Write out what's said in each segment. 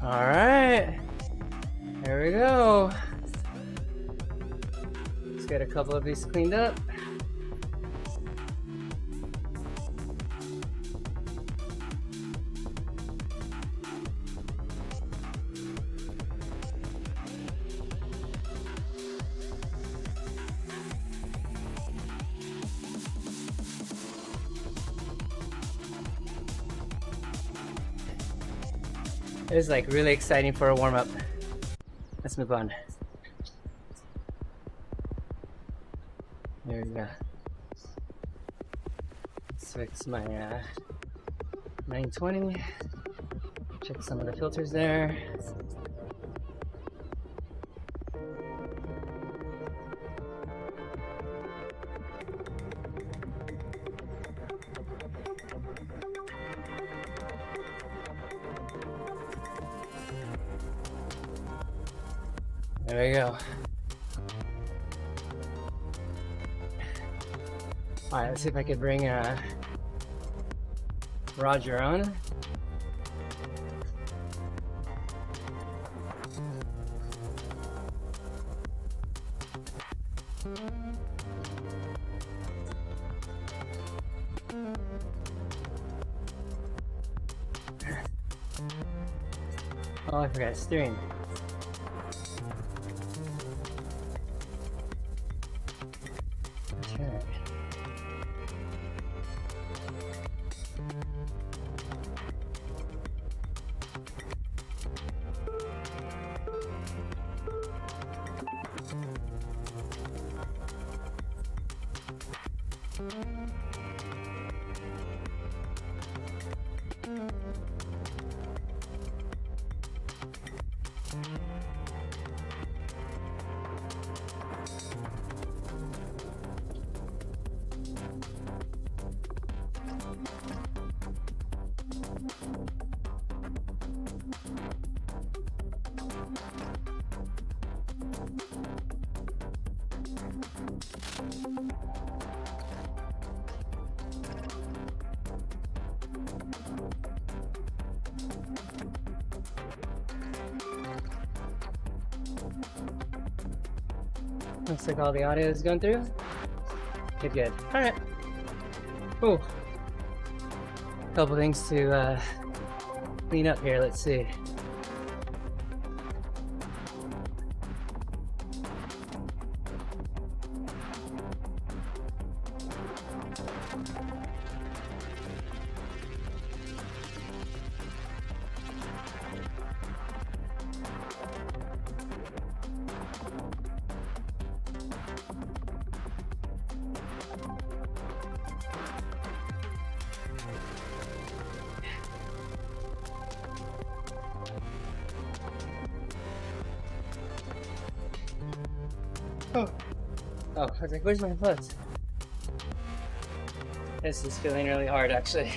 All right, there we go. Let's get a couple of these cleaned up. It is like really exciting for a warm-up. Let's move on. There we go. Let's fix my 920. Check some of the filters there. There we go. All right, let's see if I could bring Roger on. Oh, I forgot steering. Looks like all the audio is going through. Good, good. All right. Cool. Couple things to clean up here. Let's see. Oh, I was like, where's my foot? This is feeling really hard, actually.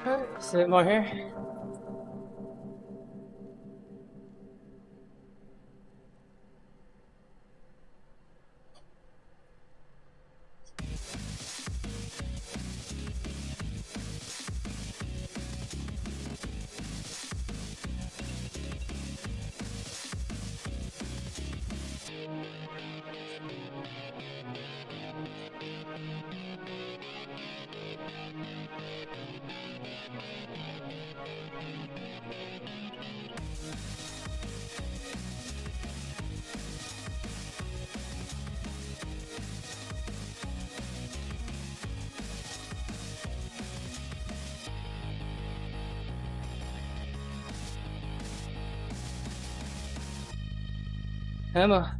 Alright, just a bit more here. Emma.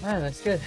Ah, that's good.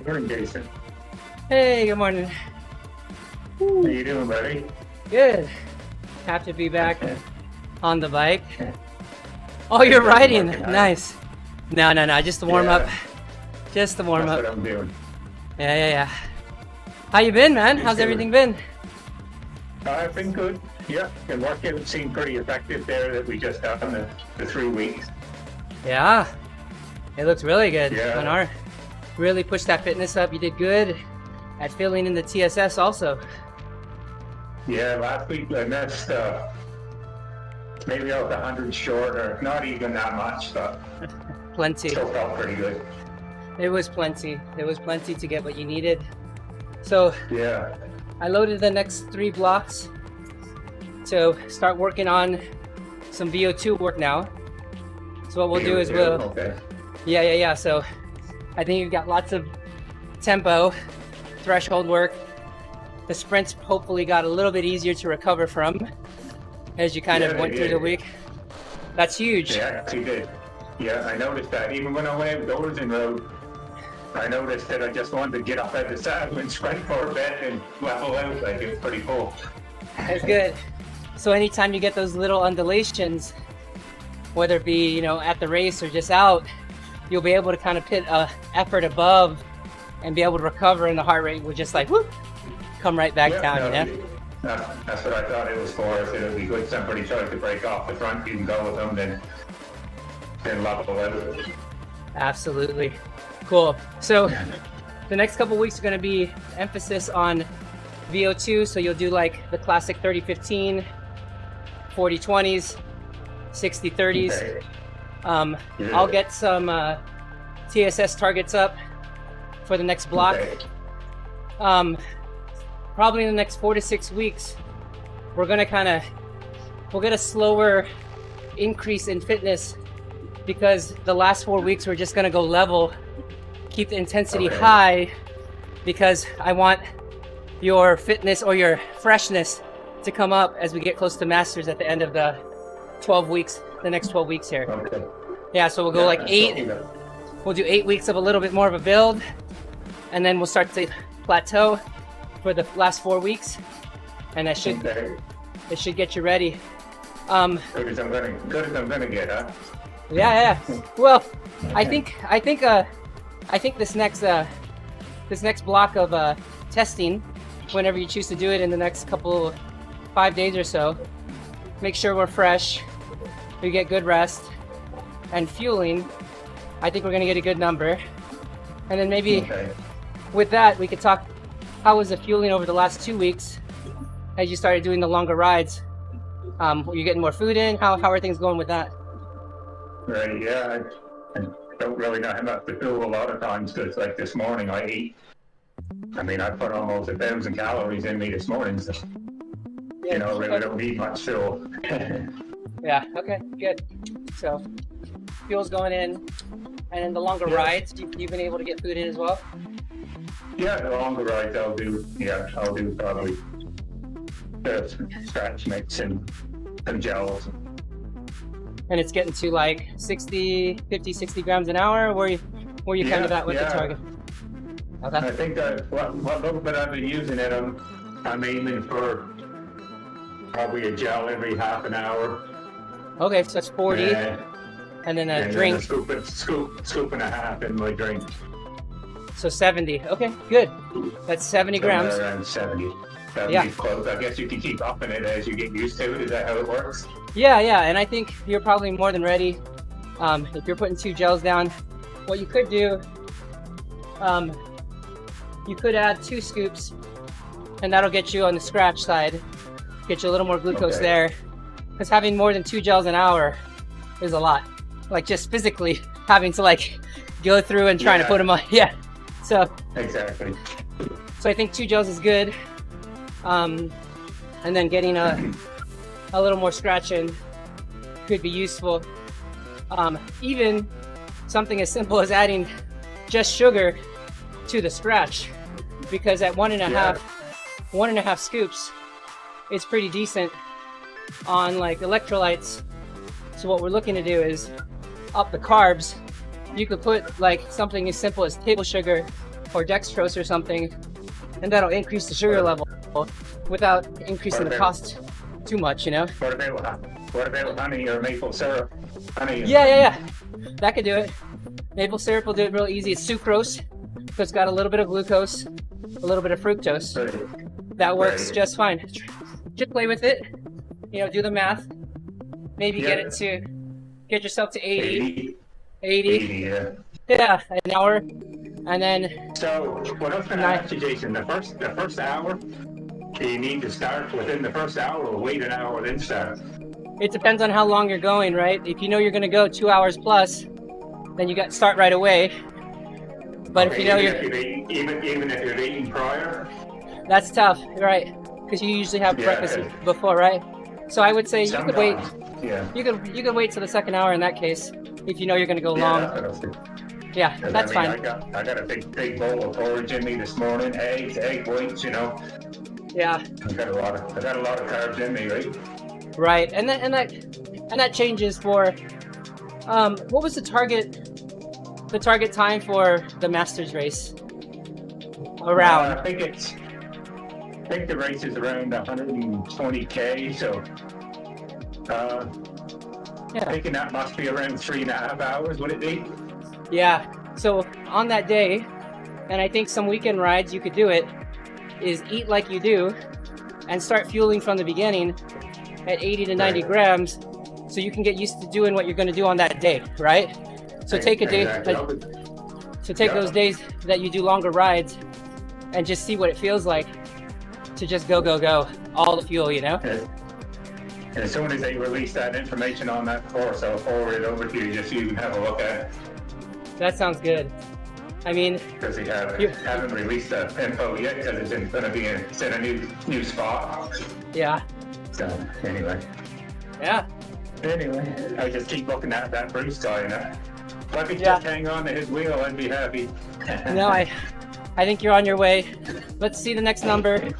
Morning, Jason. Hey, good morning. How you doing, buddy? Good. Happy to be back on the bike. Oh, you're riding. Nice. No, just the warm up. Just the warm up. That's what I'm doing. Yeah. How you been, man? How's everything been? I've been good. Yeah, and workout seemed pretty effective there that we just done the 3 weeks. Yeah. It looks really good. Yeah. On our really pushed that fitness up. You did good at filling in the TSS also. Yeah, last week I missed maybe I was 100 short, or not even that much, but Plenty. still felt pretty good. It was plenty. It was plenty to get what you needed. So Yeah. I loaded the next 3 blocks to start working on some VO2 work now. So what we'll do is we'll, Okay. yeah. So I think you've got lots of tempo, threshold work. The sprints hopefully got a little bit easier to recover from as you kind of went through the week. That's huge. Yeah, actually did. Yeah, I noticed that. Even when I went outdoors and rode, I noticed that I just wanted to get up at the saddle and sprint for a bit and level out. Like, it was pretty cool. That's good. So anytime you get those little undulations, whether it be, at the race or just out, you'll be able to kind of put effort above and be able to recover, and the heart rate will just like, whoop, come right back down, That's what I thought it was for. I said it would be good. Somebody tried to break off the front. You can go with them, then level out. Absolutely. Cool. So the next couple weeks are going to be emphasis on VO2. So you'll do like the classic 30-15, 40-20s, 60-30s. Okay. Yeah. I'll get some TSS targets up for the next block. Okay. Probably in the next 4 to 6 weeks, we'll get a slower increase in fitness, because the last 4 weeks we're just gonna go level, keep the intensity high, because I want your fitness or your freshness to come up as we get close to Masters at the end of the 12 weeks, the next 12 weeks here. Okay. Yeah, so we'll go like 8. We'll do 8 weeks of a little bit more of a build, and then we'll start to plateau for the last 4 weeks, and that should it should get you ready. Good as I'm gonna get, huh? Yeah. Well, I think this next block of testing, whenever you choose to do it in the next 5 days or so, make sure we're fresh, we get good rest, and fueling. I think we're gonna get a good number, and then maybe with that we could talk. How was the fueling over the last 2 weeks as you started doing the longer rides? Were you getting more food in? How are things going with that? Right, yeah. I don't really know how much to fuel a lot of times, because like this morning I put almost 1,000 calories in me this morning, so really don't need much fuel. Yeah, okay, good. So fuel's going in, and then the longer rides, you've been able to get food in as well? Yeah, the longer rides I'll do probably scratch mix and some gels. And it's getting to like 50, 60 grams an hour? Where you kind of at with the target? Okay. I think that what little bit I've been using it, I'm aiming for probably a gel every half an hour. Okay, so that's 40. And then a drink. Then a scoop and a half in my drink. So 70. Okay, good. That's 70 grams. Around 70. Yeah. Close. I guess you can keep upping it as you get used to it. Is that how it works? Yeah, and I think you're probably more than ready. If you're putting 2 gels down, what you could do, you could add 2 scoops, and that'll get you on the scratch side, get you a little more glucose there. Because having more than 2 gels an hour is a lot. Like just physically having to like go through and trying to put them on. Yeah. So exactly. So I think 2 gels is good. And then getting a little more scratching could be useful. Even something as simple as adding just sugar to the scratch, because at 1.5 scoops, it's pretty decent on like electrolytes. So what we're looking to do is up the carbs. You could put like something as simple as table sugar or dextrose or something, and that'll increase the sugar level without increasing the cost too much, What about honey or maple syrup? Honey. Yeah. That could do it. Maple syrup will do it real easy. It's sucrose, so it's got a little bit of glucose, a little bit of fructose. Right. That works just fine. Just play with it. Do the math. Maybe get yourself to 80. 80, Yeah, an hour, and then. So what I was going to ask you, Jason, the first hour, do you need to start within the first hour or wait an hour then start? It depends on how long you're going, right? If you know you're going to go 2 hours plus, then you got to start right away. But if you know even if you're eating prior, that's tough, right? Because you usually have breakfast before, right? So I would say you could wait. Yeah. You could wait till the second hour in that case, if you know you're going to go long. Yeah, that's fine. I got a big bowl of porridge in me this morning, egg whites, Yeah. I got a lot of carbs in me, right? Right, and that changes for. What was the target time for the Masters race? Around. I think the race is around 120K, so thinking that must be around 3.5 hours, would it be? Yeah, so on that day, and I think some weekend rides you could do it, is eat like you do, and start fueling from the beginning at 80 to 90 grams, so you can get used to doing what you're going to do on that day, right? So take a day, so take those days that you do longer rides and just see what it feels like to just go, all the fuel, you know? And as soon as they release that information on that course, I'll forward it over to you just so you can have a look at it. That sounds good. I mean, because they haven't released the info yet because it's going to be in a new spot. Yeah. So anyway. Yeah. Anyway, I just keep looking at that Bruce guy, and if I could just hang on to his wheel, I'd be happy. No, I think you're on your way. Let's see the next number.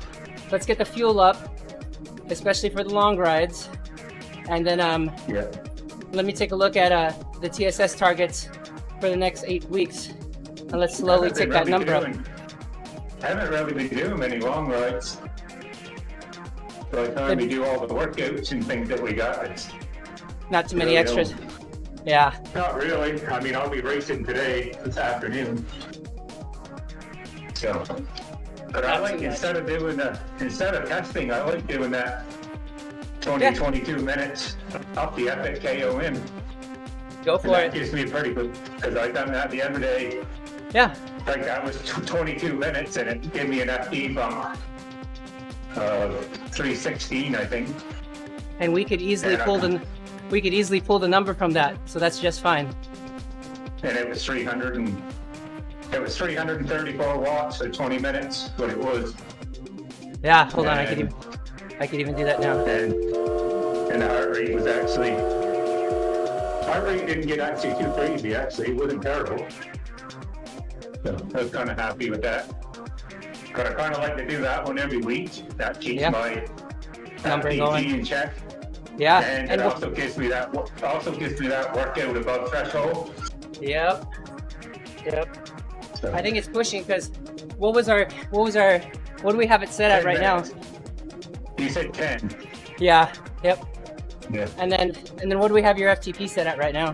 Let's get the fuel up, especially for the long rides, and then let me take a look at the TSS targets for the next 8 weeks, and let's slowly take that number up. I haven't really been doing many long rides. By the time we do all the workouts and things that we got, it's not too many extras. Yeah. Not really. I mean, I'll be racing this afternoon. So, but I like instead of testing, I like doing that 22 minutes up the epic KOM. Go for it. That gives me a pretty good, because I done that the other day. Yeah. Like that was 22 minutes, and it gave me an FD bump. 316, I think. And we could easily pull the number from that, so that's just fine. And it was 334 watts for 20 minutes, what it was. Yeah, hold on, I could even do that now. And the heart rate was heart rate didn't get actually too crazy, actually. It wasn't terrible. So I was kind of happy with that. But I kind of like to do that one every week. That keeps my number going in check. Yeah, and it also gives me that workout above threshold. Yep. So. I think it's pushing because what do we have it set at right now? You said 10. Yeah. Yep. Yeah. And then what do we have your FTP set at right now?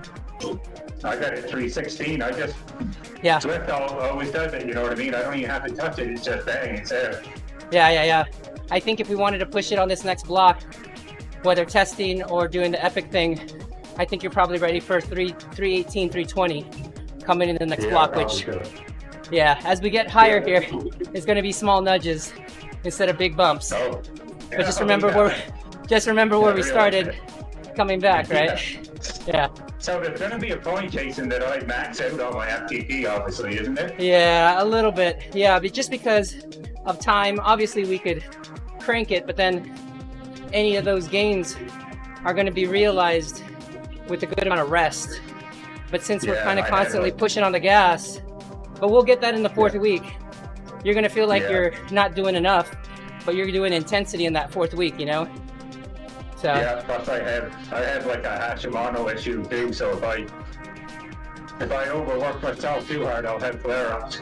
I got it 316. Swift always does it, you know what I mean? I don't even have to touch it, it's just bang, it's there. Yeah. I think if we wanted to push it on this next block, whether testing or doing the epic thing, I think you're probably ready for 318, 320 coming in the next block, which, as we get higher here, it's going to be small nudges instead of big bumps. Oh. But just remember where we started coming back, right? Yeah. So there's going to be a point, Jason, that I max out on my FTP, obviously, isn't it? Yeah, a little bit. Yeah, but just because of time, obviously we could crank it, but then any of those gains are going to be realized with a good amount of rest. But since we're kind of constantly pushing on the gas, but we'll get that in the fourth week. You're going to feel like you're not doing enough, but you're doing intensity in that fourth week, you know? So. Yeah, plus I have like a Hashimoto issue too, so if I overwork myself too hard, I'll have flare-ups.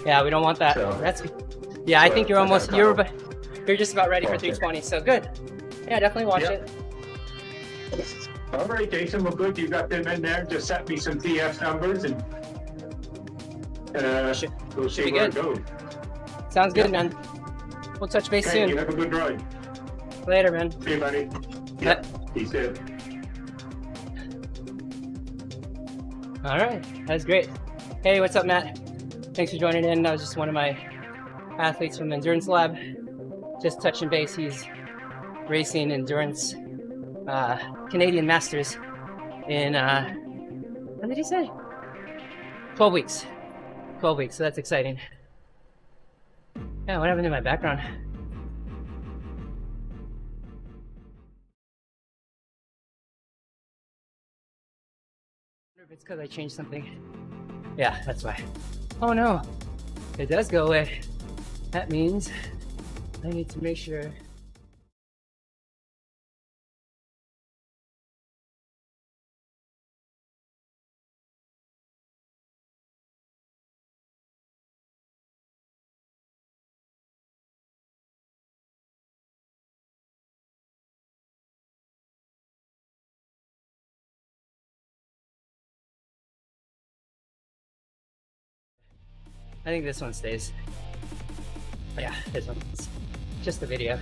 Yeah, we don't want that. So, I think you're just about ready for 320, so good. Yeah, definitely watch it. All right, Jason, well, good. You got them in there. Just set me some TF numbers, and we'll see where it goes. Sounds good, man. We'll touch base soon. You have a good ride. Later, man. See you, buddy. Yeah. Peace out. All right, that's great. Hey, what's up, Matt? Thanks for joining in. That was just one of my athletes from the Endurance Lab. Just touching base. He's racing endurance Canadian Masters in what did he say? 12 weeks. 12 weeks, so that's exciting. Yeah, what happened to my background? I wonder if it's because I changed something. Yeah, that's why. Oh no, it does go away. That means I need to make sure. I think this one stays. Yeah, this one. Just the video.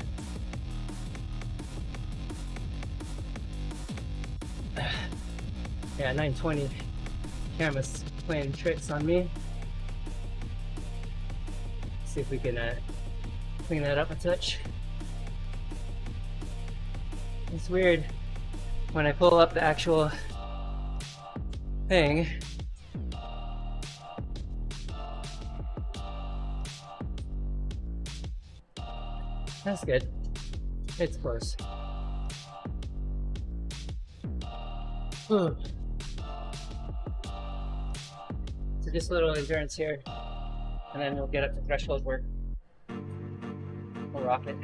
Yeah, 920. Camera's playing tricks on me. See if we can clean that up a touch. It's weird when I pull up the actual thing. That's good. It's close. Whew. So just a little endurance here, and then we'll get up to threshold work. We'll rock it.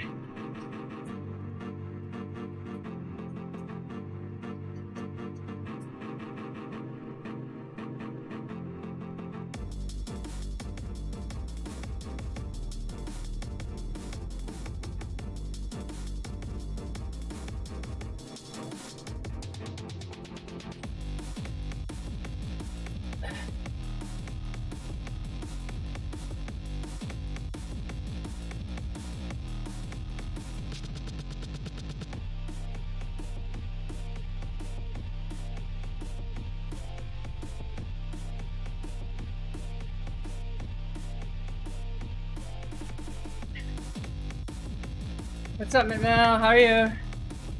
What's up, Mel? How are you?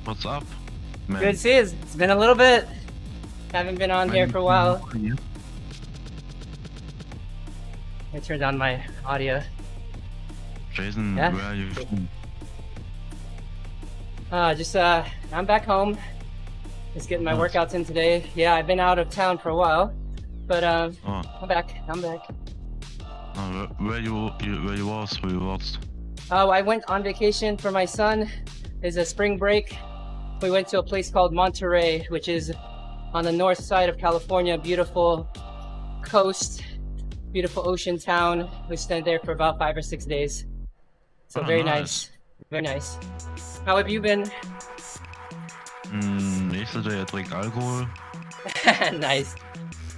What's up, man? Good to see you. It's been a little bit. Haven't been on here for a while. I turned on my audio. Jason, Yeah? where are you from? I'm back home. Just getting my Nice. workouts in today. Yeah, I've been out of town for a while, but Oh, I'm back. where you was? Oh, I went on vacation for my son. It's a spring break. We went to a place called Monterey, which is on the north side of California. Beautiful coast, beautiful ocean town. We spent there for about 5 or 6 days. So Oh, very nice. nice. Very nice. How have you been? Yesterday I drank alcohol, Nice.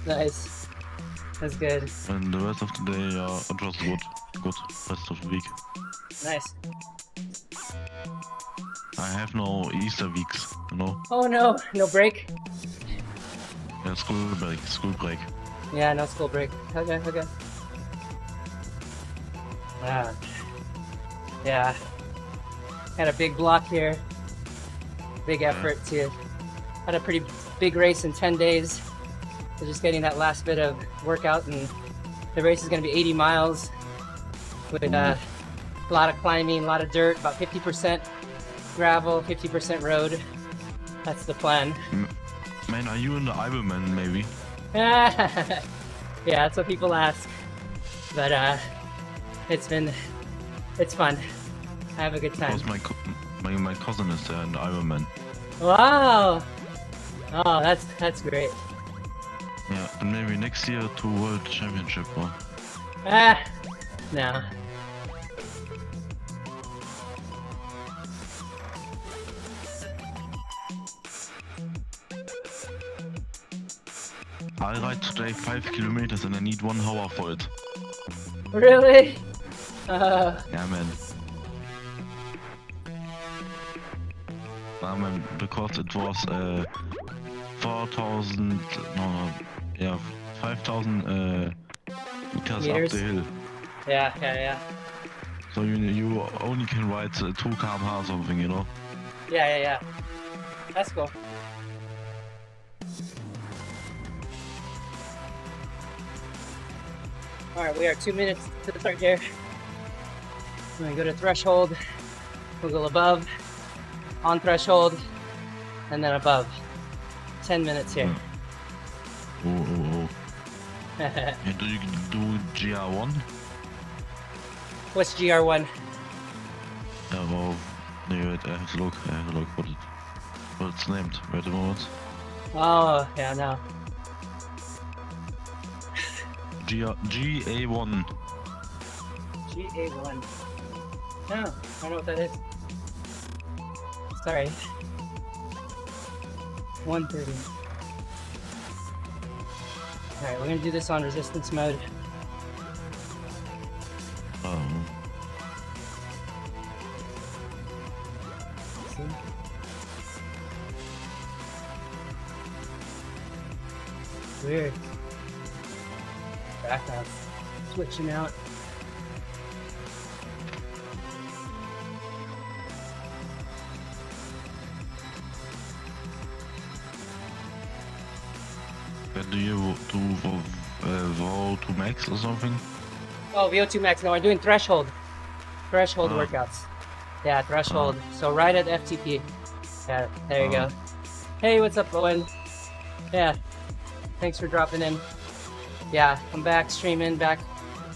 Nice. That's good. and the rest of the day, it was good. Good, rest of the week. Nice. I have no Easter weeks, you know? Oh no, no break? Yeah, school break. Yeah, no school break. Okay. Yeah. Had a big block here. Big effort to. Had a pretty big race in 10 days. So just getting that last bit of workout, and the race is going to be 80 miles with a lot of climbing, a lot of dirt, about 50% gravel, 50% road. That's the plan. Man, are you in the Ironman maybe? Yeah, that's what people ask. But it's fun. I have a good time. Because my cousin is there in the Ironman. Wow! Oh, that's great. Yeah, and maybe next year to World Championship, or? No. I ride today 5 kilometers and I need 1 hour for it. Really? Yeah, man. Man, because it was 4,000, no, yeah, 5,000 meters Meters? up the hill. Yeah. So you only can ride 2 km/h or something, you know? Yeah. That's cool. Alright, we are 2 minutes to the start here. I'm gonna go to threshold. We'll go above, on threshold, and then above. 10 minutes here. Oh. Yeah, do you do GR1? What's GR1? Yeah, well, no, I have to look what it's named at the moment. Oh, yeah, no. GA1. GA1. No, I don't know what that is. Sorry. 130. Alright, we're gonna do this on resistance mode. See? Weird. Background's switching out. When do you do Wahoo to max or something? Oh, VO2 max. No, I'm doing threshold. Threshold Oh. workouts. Yeah, threshold. So right at FTP. Yeah, there you go. Hey, what's up, Owen? Yeah, thanks for dropping in. Yeah, I'm back streaming, back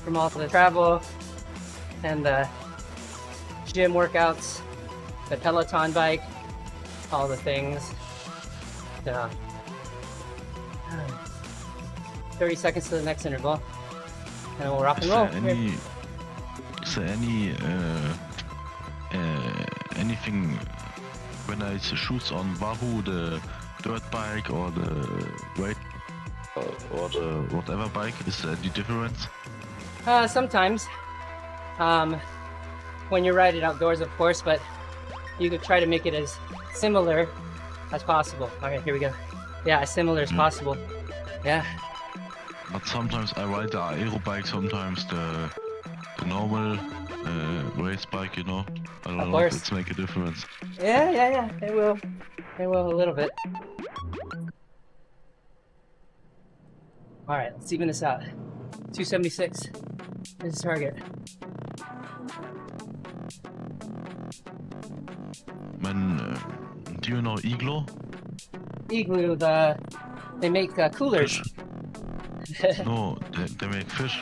from all the travel and the gym workouts, the Peloton bike, all the things. Yeah. 30 seconds to the next interval, and we'll rock and roll. Is there anything when I choose on Wahoo the dirt bike or the weight or the whatever bike? Is there any difference? Sometimes, when you ride it outdoors, of course, but you could try to make it as similar as possible. All right, here we go. Yeah, as similar as possible. Yeah. But sometimes I ride the aero bike, sometimes the normal race bike, you know. I don't know if it's make a difference. Yeah. It will. It will a little bit. All right, let's even this out. 276 is the target. Do you know Igloo? Igloo, they make coolers. No, they make fish.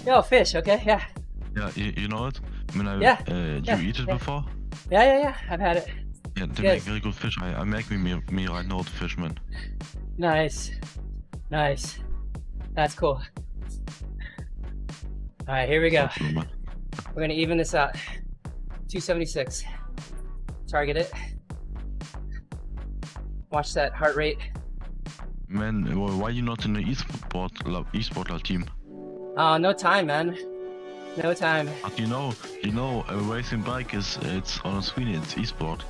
Oh, fish. Okay, yeah. Yeah, you know it? You eat it before? Yeah. I've had it. Yeah, they make very good fish. I make me right now the fish, man. Nice. That's cool. All right, here we go. We're gonna even this out. 276. Target it. Watch that heart rate. Man, why you not in the eSport team? Oh, no time, man. No time. But you know, a racing bike it's on a screen. It's eSport.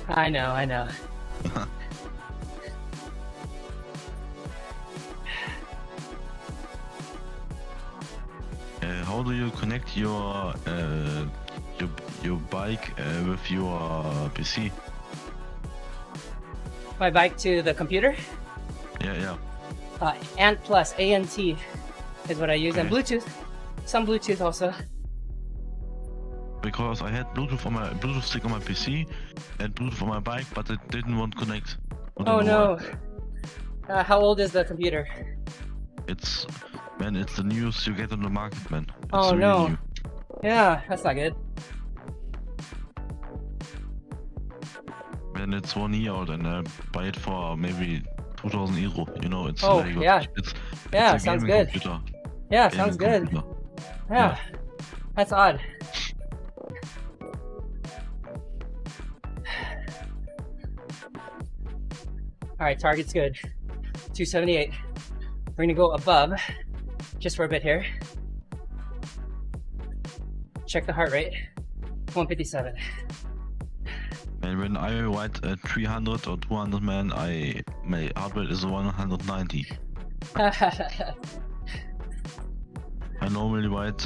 I know. How do you connect your bike with your PC? My bike to the computer. Yeah. Ant plus ANT is what I use, and Bluetooth. Some Bluetooth also. Because I had Bluetooth stick on my PC and Bluetooth on my bike, but it didn't want to connect. Oh no! How old is the computer? It's the newest you get on the market, man. It's Oh really no! new. Yeah, that's not good. Man, it's 1 year old, and I buy it for maybe 2,000 euro. You know, it's Oh, very good. yeah. It's Yeah, a sounds gaming good. computer. Yeah, Gaming sounds good. computer. Yeah, that's odd. All right, target's good. 278. We're gonna go above, just for a bit here. Check the heart rate. 157. And when I ride 300 or 200, man, my heart rate is 190. I normally ride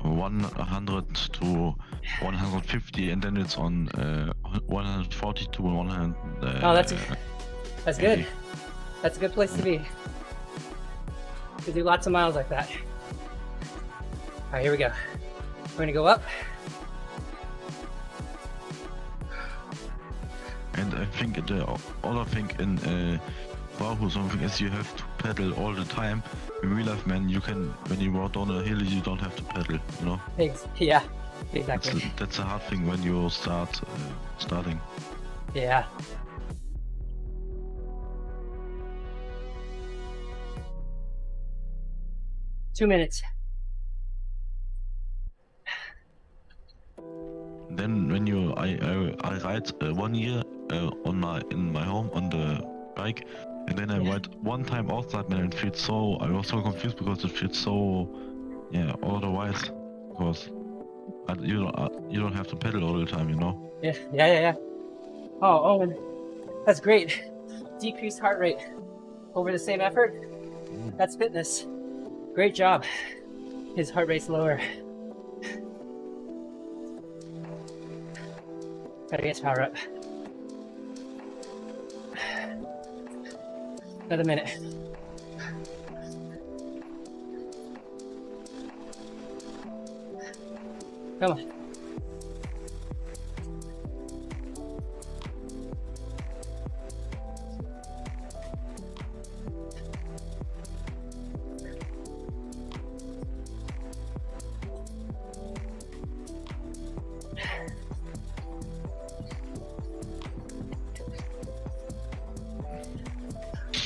100 to 150, and then it's on 140 to 100. Oh, that's good. That's a good place to be. To do lots of miles like that. All right, here we go. We're gonna go up. And I think the other thing in Wahoo something is you have to pedal all the time. In real life, man, you can, when you walk down a hill, you don't have to pedal, you know? Yeah, exactly. That's a hard thing when you starting. Yeah. Two minutes. Then when I ride 1 year in my home on the bike, and then I ride one time outside, man, it feels so. I was so confused because it feels so, otherwise, because you don't have to pedal all the time, you know. Yeah. Oh, Owen, that's great. Decreased heart rate. over the same effort. That's fitness. Great job. His heart rate's lower. Gotta get his power up. Another minute. Come on.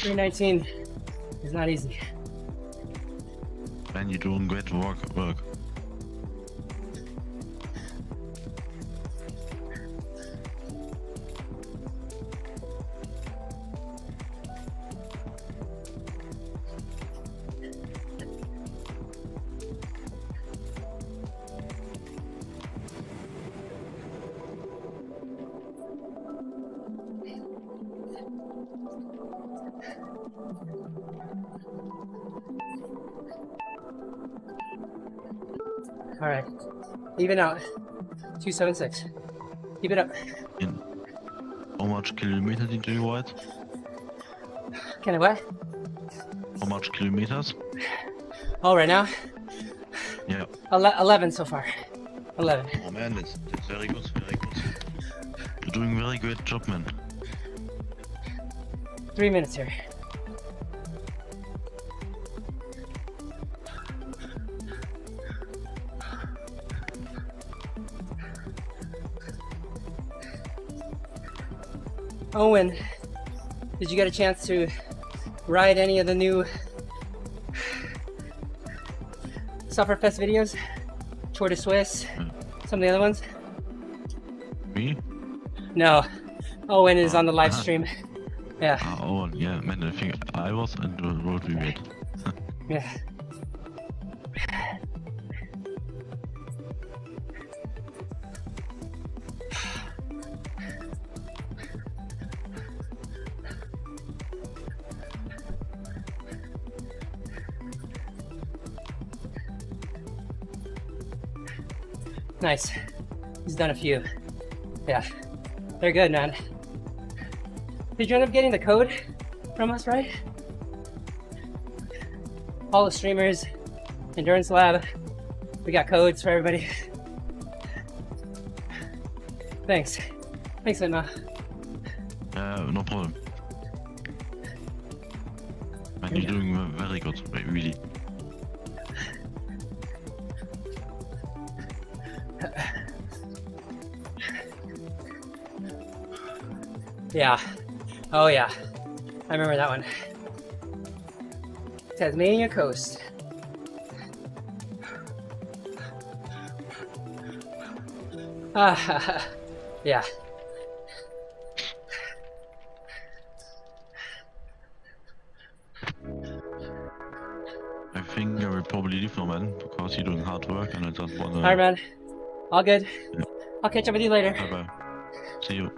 $319 is not easy. Man, you're doing great work. All right, even out. 276. Keep it up. And how much kilometers did you ride? Can I what? How much kilometers? Oh, right now? Yeah. 11 so far. 11. Oh man, that's very good, very good. You're doing very great job, man. 3 minutes here. Owen, did you get a chance to ride any of the new Sufferfest videos? Tour de Suisse? Some of the other ones? Me? No. Owen is on the live stream. Yeah. Oh, yeah, man, I think I was and the road we made. Yeah. Nice. He's done a few. Yeah. They're good, man. Did you end up getting the code from us, right? All the streamers, Endurance Lab, we got codes for everybody. Thanks. Thanks, Emma. No problem. Man, you're doing very good, really. Yeah. Oh yeah. I remember that one. Tasmania Coast. Yeah. I think I will probably leave now, man, because you're doing hard work and I just wanna... Alright, man. All good. Yeah. I'll catch up with you later. Bye bye. See you.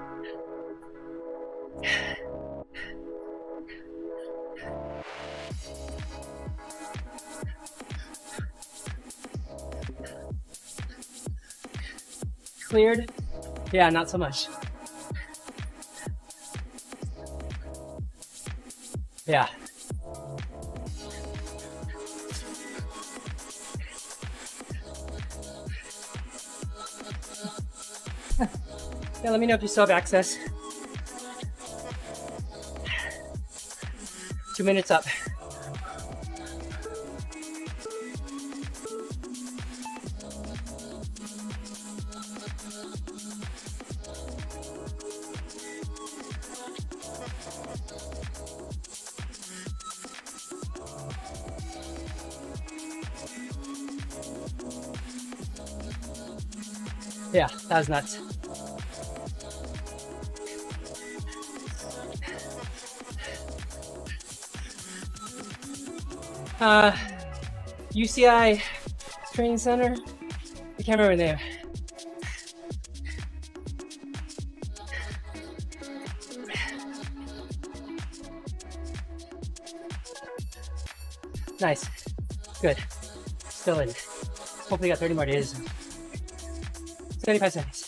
Cleared? Yeah, not so much. Yeah. Yeah, let me know if you still have access. 2 minutes up. Yeah, that was nuts. UCI Training Center? I can't remember the name. Nice. Good. Still in. Hopefully got 30 more days. 75 seconds.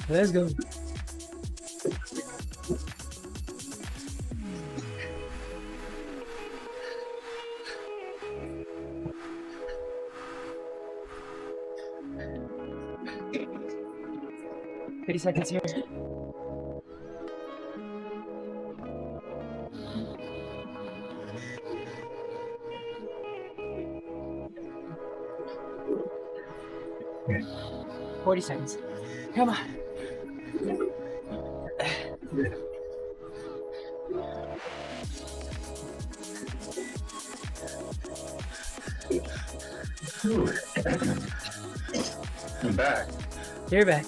Let's go. $50 seconds here. Yeah. 40 seconds. Come on. I'm back. You're back.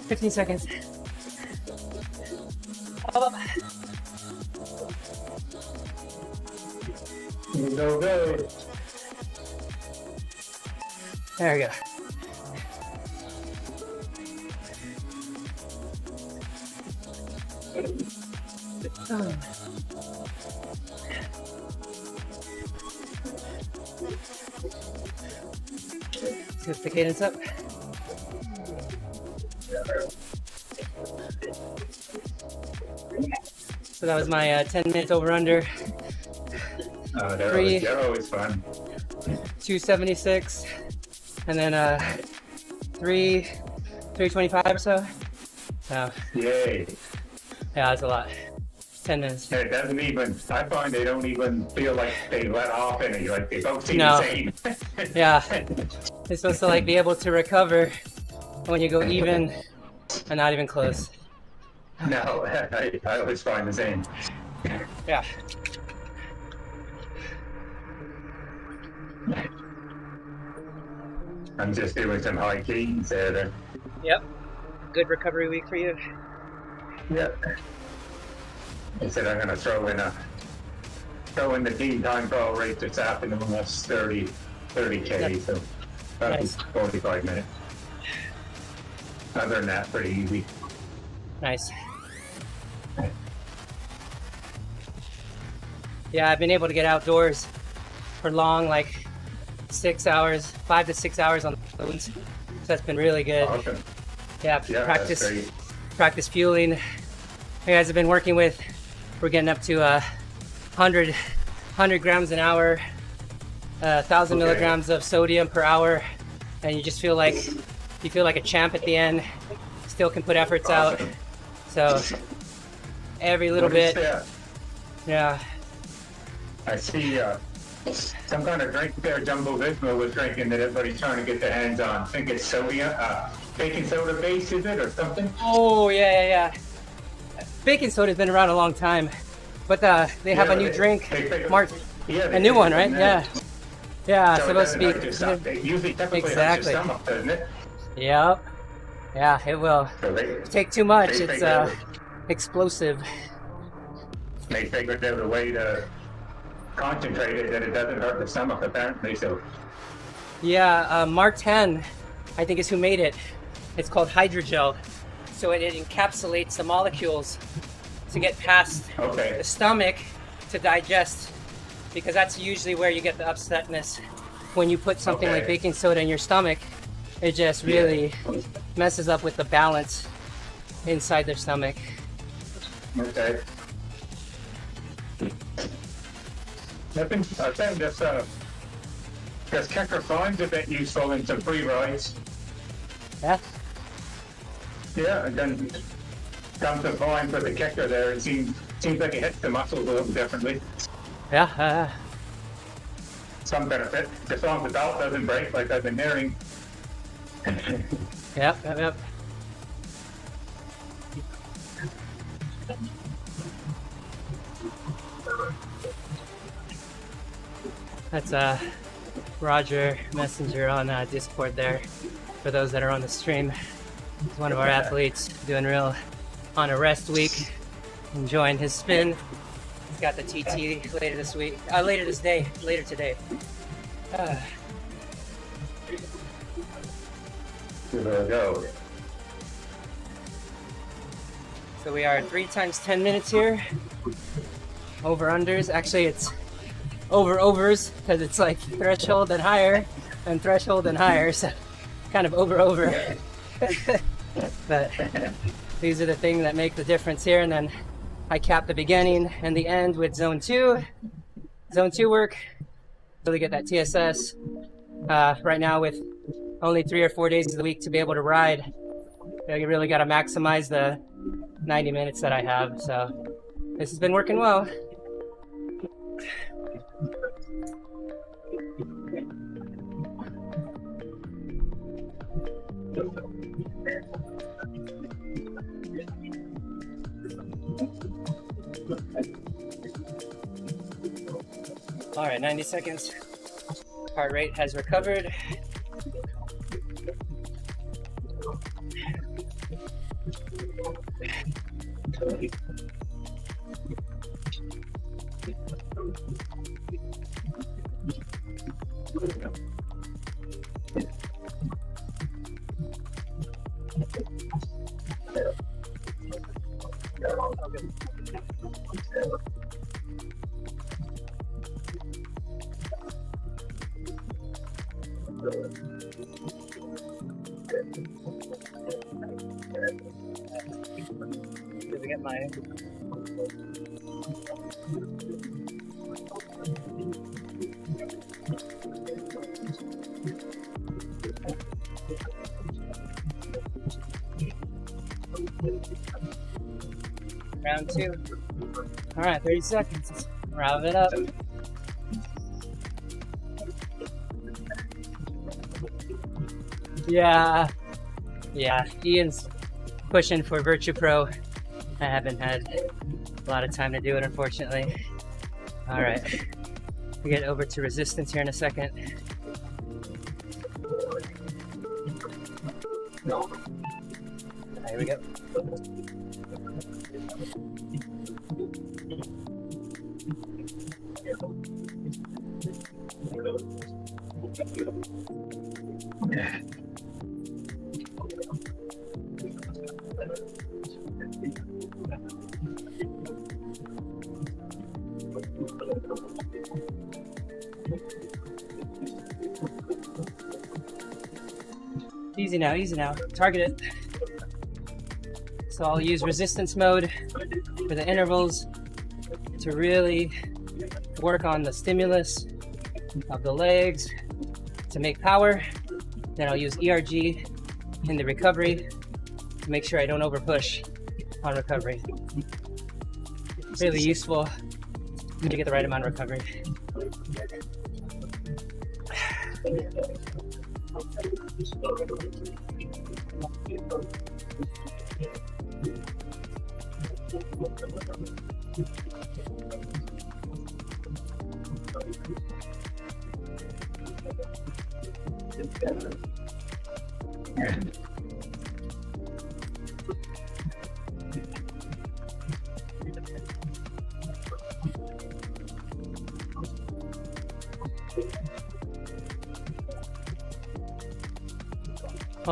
15 seconds. Up. Go, go. There we go. Oh. Let's get the cadence up. So that was my 10 minutes over under. They're always fun. 276, and then 325 or so. So Yay. yeah, that's a lot. 10 minutes. And it doesn't even, I find they don't even feel like they let off any, like they both seem No. the same. Yeah, you're supposed to like be able to recover when you go even and not even close. No, I always find the same. Yeah. I'm just doing some high keys there. Yep. Good recovery week for you. Yep. I said I'm gonna throw in the team time trial race this afternoon. That's 30K, so that'll be Nice. 45 minutes. Other than that, pretty easy. Nice. Yeah, I've been able to get outdoors for long, like 6 hours, 5 to 6 hours on the roads. So that's been really good. Awesome. Yeah, Yeah, that's great. practice fueling. You guys have been working with, we're getting up to 100 grams an hour, 1,000 Okay. milligrams of sodium per hour, and you just feel like a champ at the end. Still can put efforts out. Awesome. So every little What is bit, that? yeah. I see some kind of drink there Jumbo Visma was drinking that everybody's trying to get their hands on. I think it's sodium, baking soda base, is it, or something? Oh yeah. Baking soda's been around a long time, but they have a new drink, a new one, right? Yeah. Yeah, So supposed to be. It usually typically Exactly. hurts your stomach, doesn't it? Yep. Yeah, it will. So they Take too much, They it's figured- explosive. they figured out a way to concentrate it that it doesn't hurt the stomach, apparently. So Yeah, Mark 10, I think is who made it. It's called hydrogel. So it encapsulates the molecules to get past okay, the stomach to digest, because that's usually where you get the upsetness. When you put something like Okay. baking soda in your stomach, it just really messes up with the balance inside their stomach. okay. I think this kicker finds a bit useful in some free rides. Yeah, Yeah, and then comes to find for the kicker there, it seems like it hits the muscles a little differently. yeah, Some benefit, as long as the belt doesn't break, like I've been hearing. yep. That's Roger Messenger on Discord there, for those that are on the stream. He's one of our athletes, doing real on a rest week, enjoying his spin. He's got the TT later this week, later today. Give it a go. So we are 3 times 10 minutes here. Over unders. Actually, it's over overs because it's like threshold and higher, and threshold and higher. So kind of over. But these are the things that make the difference here. And then I cap the beginning and the end with zone 2. Zone 2 work. Really get that TSS. Right now with only 3 or 4 days of the week to be able to ride, you really got to maximize the 90 minutes that I have. So this has been working well. All right, 90 seconds. Heart rate has recovered. Did I get my... Round 2. All right, 30 seconds. Let's wrap it up. Yeah, Ian's pushing for Virtue Pro. I haven't had a lot of time to do it, unfortunately. All right, we get over to resistance here in a second. Here we go. Easy now. Target it. So I'll use resistance mode for the intervals to really work on the stimulus of the legs to make power. Then I'll use ERG in the recovery to make sure I don't overpush on recovery. Really useful to get the right amount of recovery.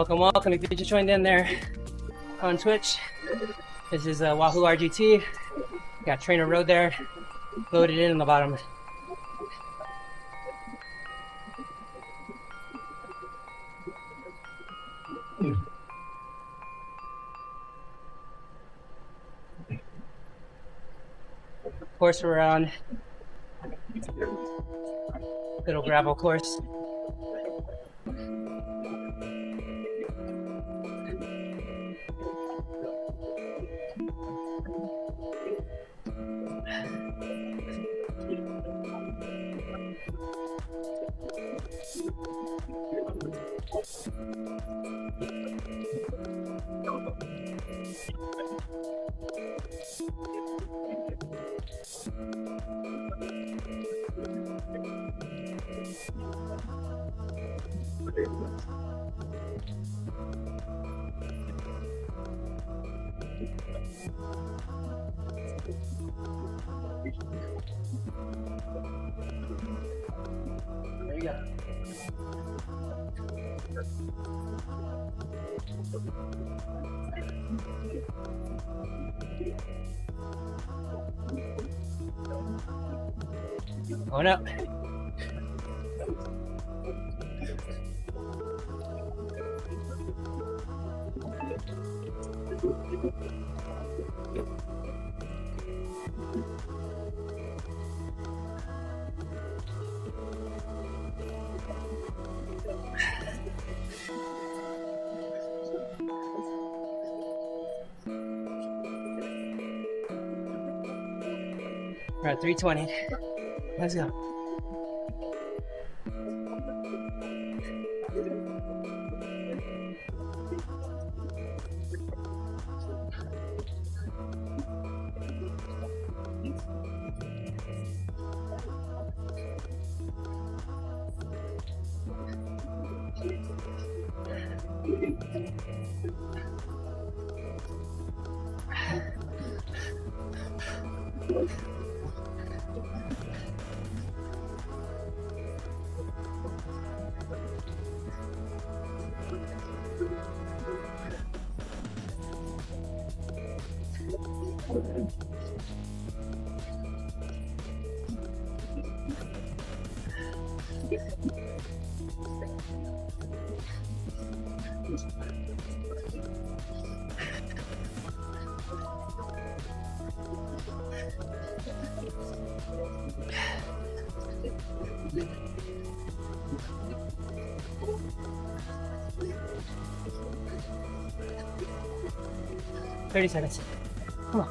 Welcome. If you just joined in there on Twitch, this is Wahoo RGT. Got Trainer Road there, loaded in the bottom. Course we're on, little gravel course. There you go. Going up. We're at 320. Let's go. Thirty seconds. Come on.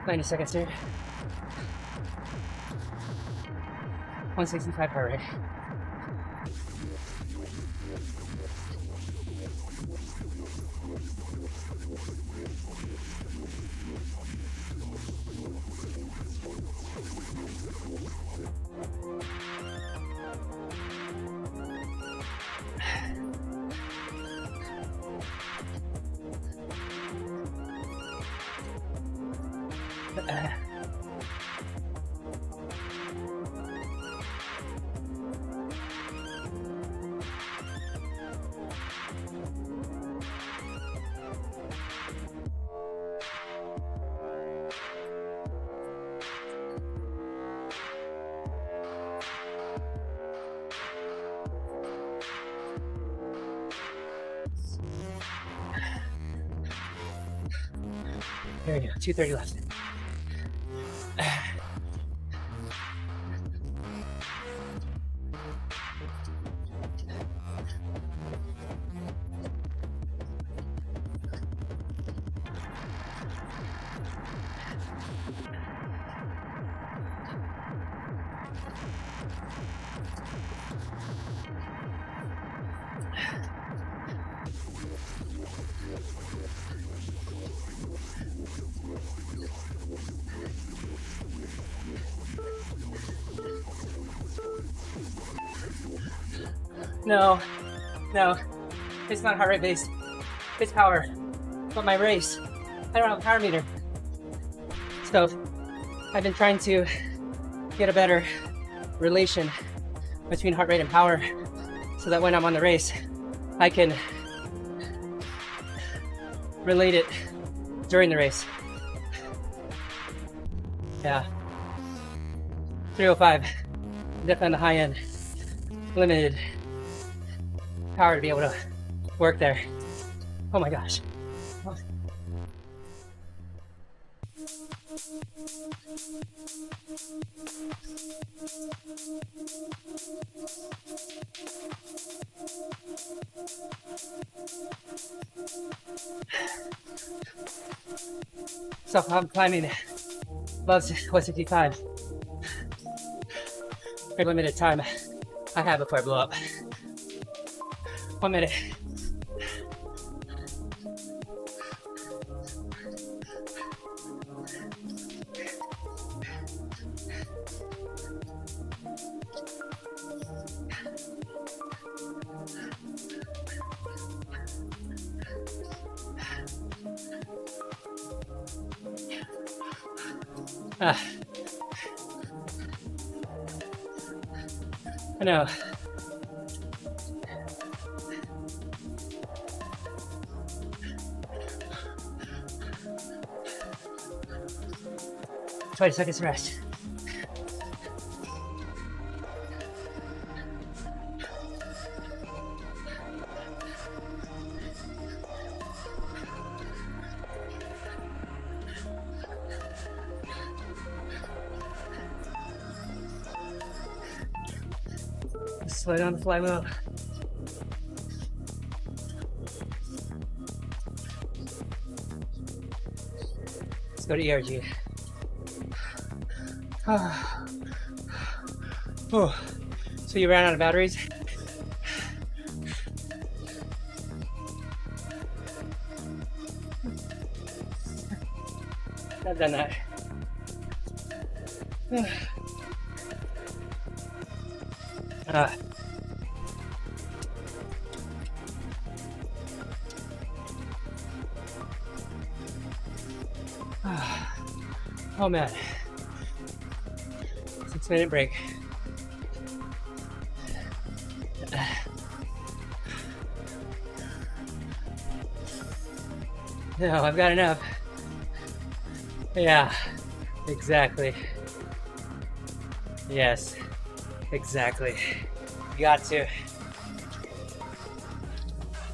Ninety seconds here. 165 heart rate. There you go, 230 left. No, it's not heart rate based. It's power. But my race, I don't have a power meter. So I've been trying to get a better relation between heart rate and power so that when I'm on the race, I can relate it during the race. Yeah. 305, definitely on the high end. Limited power to be able to work there. Oh my gosh. So I'm climbing above 165. Very limited time I have before I blow up. 1 minute. I know. Twenty seconds rest. Slow down the fly wheel. Let's go to ERG. Oh, so you ran out of batteries? I've done that. Oh man. 6-minute break. No, I've got enough. Yeah, exactly. Yes, exactly. You got to.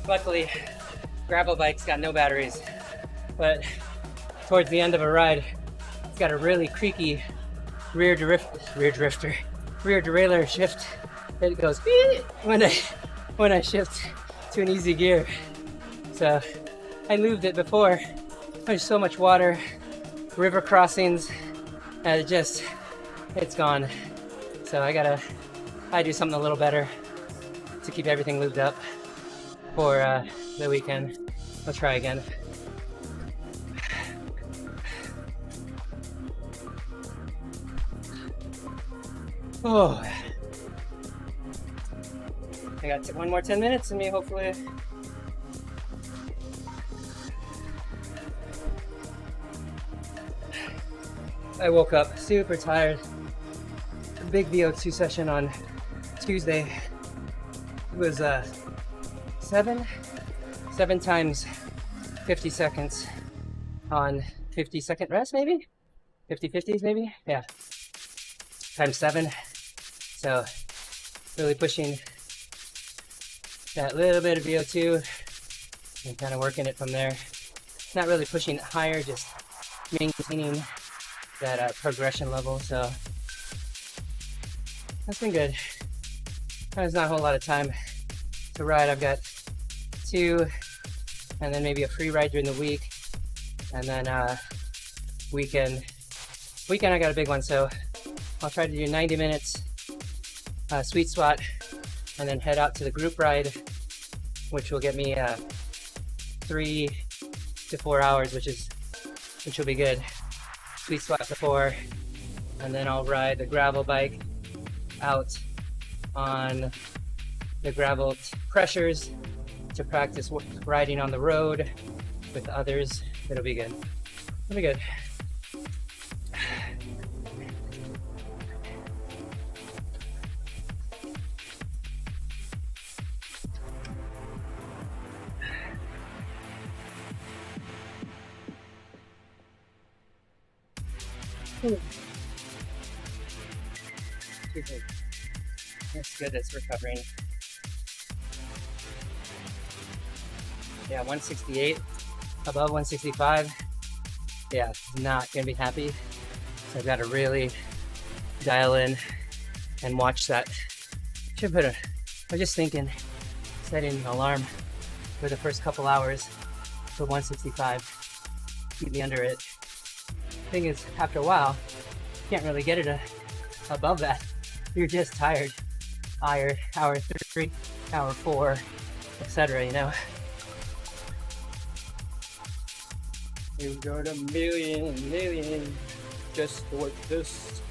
Luckily, gravel bike's got no batteries, but towards the end of a ride, it's got a really creaky rear derailleur shift. It goes when I shift to an easy gear. So I lubed it before. There's so much water, river crossings, and it's gone. So I do something a little better to keep everything lubed up for the weekend. Let's try again. Oh, I got one more 10 minutes and me hopefully. I woke up super tired. A big VO2 session on Tuesday. It was 7 times 50 seconds on 50-second rest, maybe? 50-50s, maybe? Yeah. Times 7. So really pushing that little bit of VO2 and kind of working it from there. Not really pushing it higher, just maintaining that progression level. So that's been good. There's not a whole lot of time to ride. I've got 2 and then maybe a free ride during the week, and then weekend I got a big one, so I'll try to do 90 minutes sweet spot and then head out to the group ride, which will get me 3 to 4 hours, which will be good. Sweet spot to 4, and then I'll ride the gravel bike out on the gravel pressures to practice riding on the road with others. It'll be good. It'll be good. That's good, that's recovering. Yeah, 168, above 165. Yeah, not gonna be happy. So I've got to really dial in and watch that. Should put a, I was just thinking, setting an alarm for the first couple hours for 165. Keep me under it. Thing is, after a while, you can't really get it above that. You're just tired. Hour 3, hour 4, etc. You know. You got a million just like this.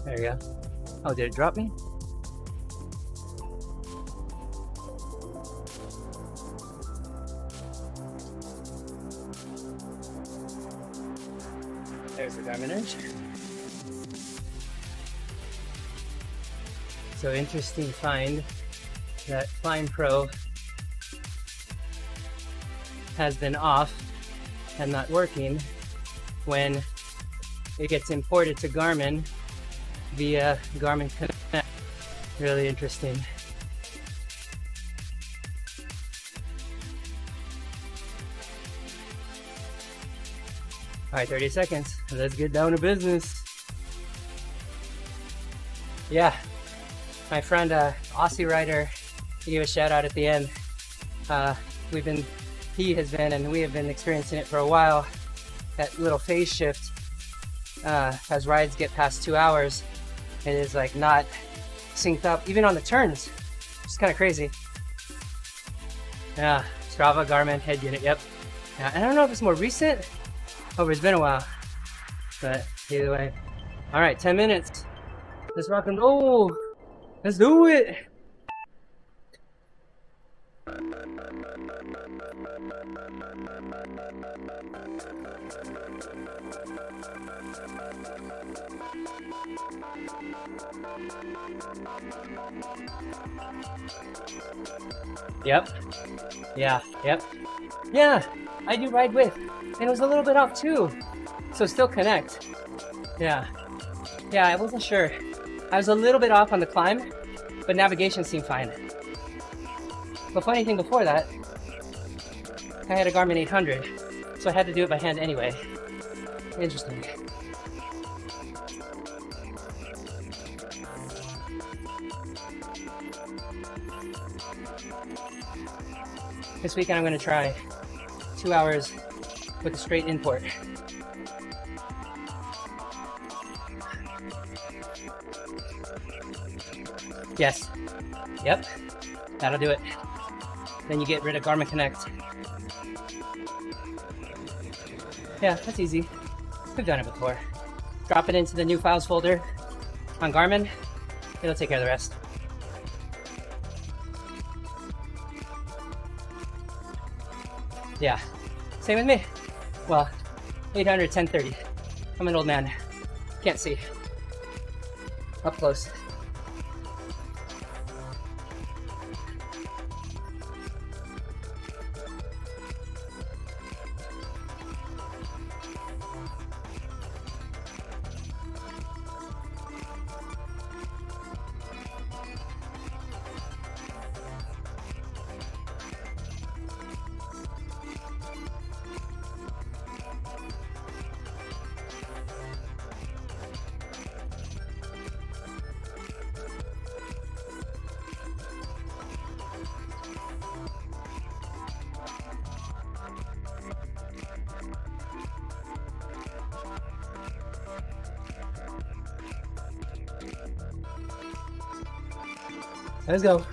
There you go. Oh, did it drop me? There's the Garmin Edge. So interesting find that Climb Pro has been off and not working when it gets imported to Garmin via Garmin Connect. Really interesting. All right, 30 seconds. Let's get down to business. Yeah, my friend, Aussie rider, he gave a shout out at the end. He has been, and we have been experiencing it for a while. That little phase shift, as rides get past 2 hours, it is like not synced up, even on the turns. It's kind of crazy. Yeah, Strava, Garmin, head unit, yep. Yeah, I don't know if it's more recent or it's been a while, but either way. All right, 10 minutes. Let's rock and roll. Let's do it. Yep. Yeah, yep. Yeah, I do ride with. And it was a little bit off too. So still connect. Yeah. Yeah, I wasn't sure. I was a little bit off on the climb, but navigation seemed fine. The funny thing before that, I had a Garmin 800, so I had to do it by hand anyway. Interesting. This weekend I'm going to try 2 hours with a straight import. Yes. Yep. That'll do it. Then you get rid of Garmin Connect. Yeah, that's easy. We've done it before. Drop it into the new files folder on Garmin. It'll take care of the rest. Yeah, same with me. Well, 800, 1030. I'm an old man. Can't see. Up close. Let's go.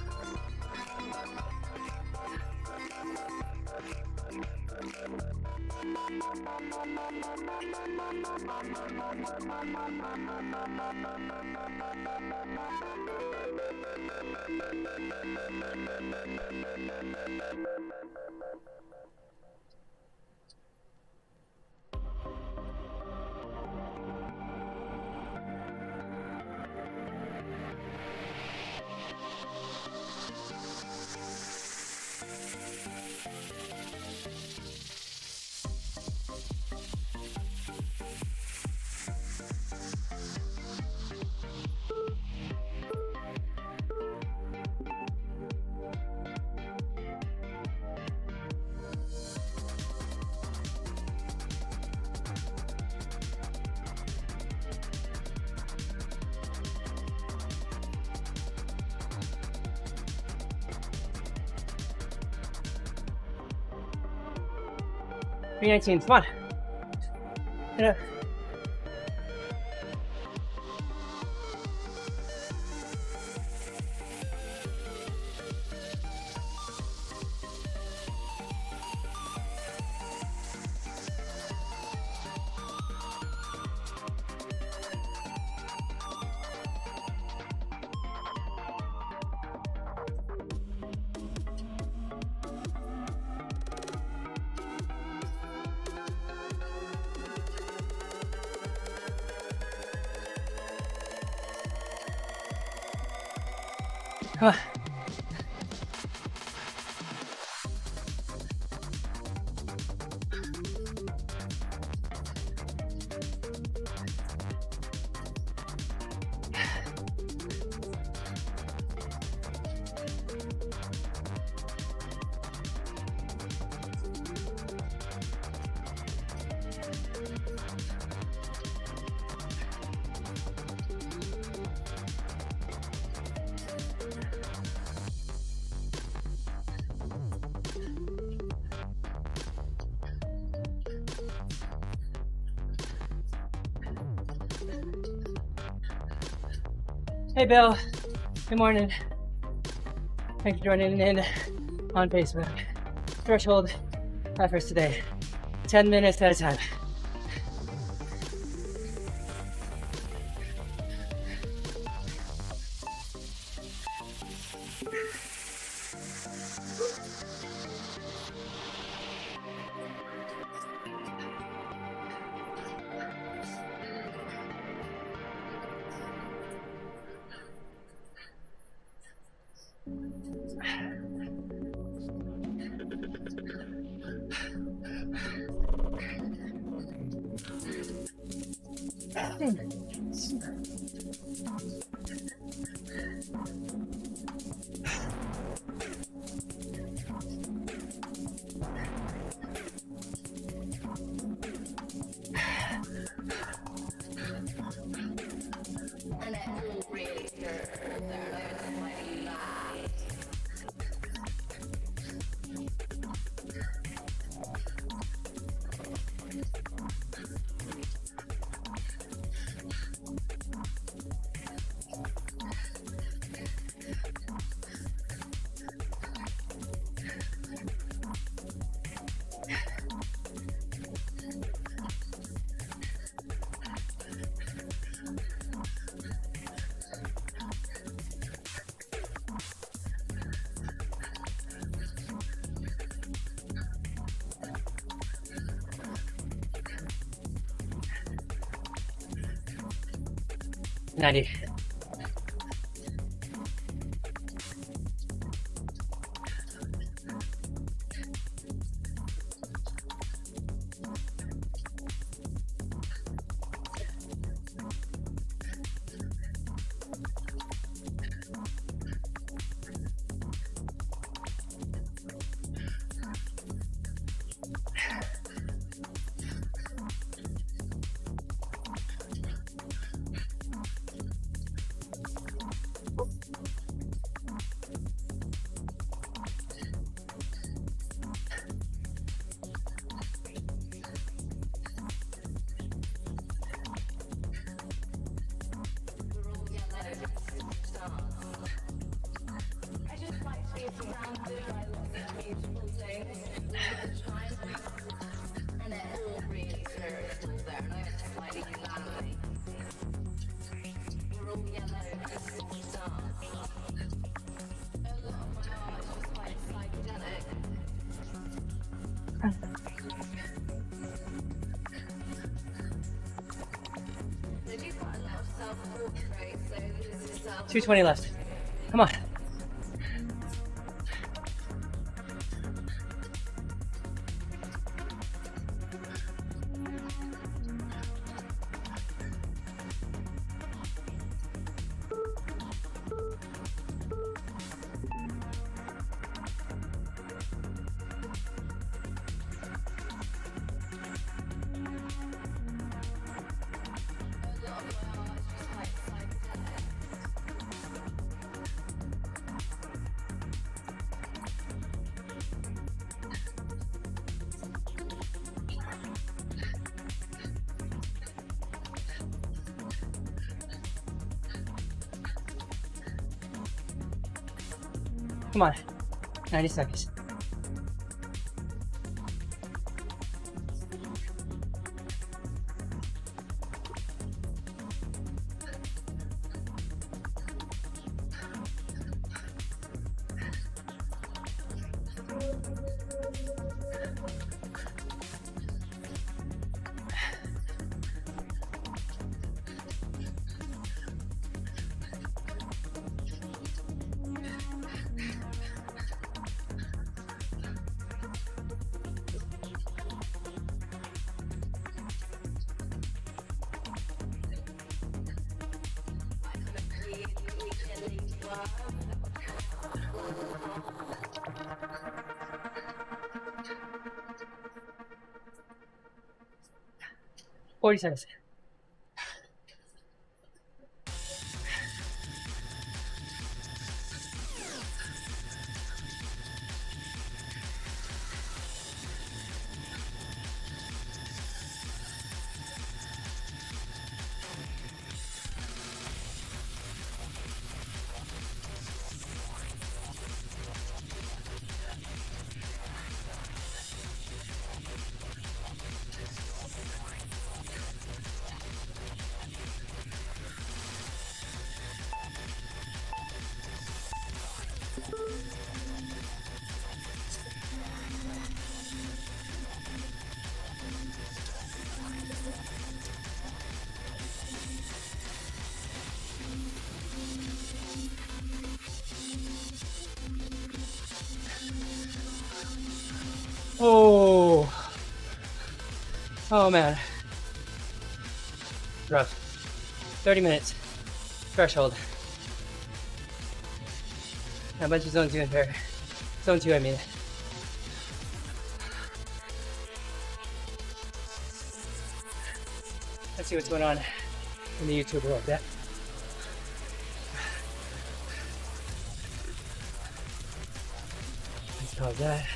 $319, come on. Get up. Come on. Hey Bill, good morning. Thanks for joining in on Facebook. Threshold efforts today, 10 minutes at a time. $90. $220 left. Come on. Come on. 90 seconds. $40 seconds. Oh man. Rough. 30 minutes. Threshold. How much is zone 2 and pair? Zone 2, I mean. Let's see what's going on in the YouTube world. Yeah. Let's pause that.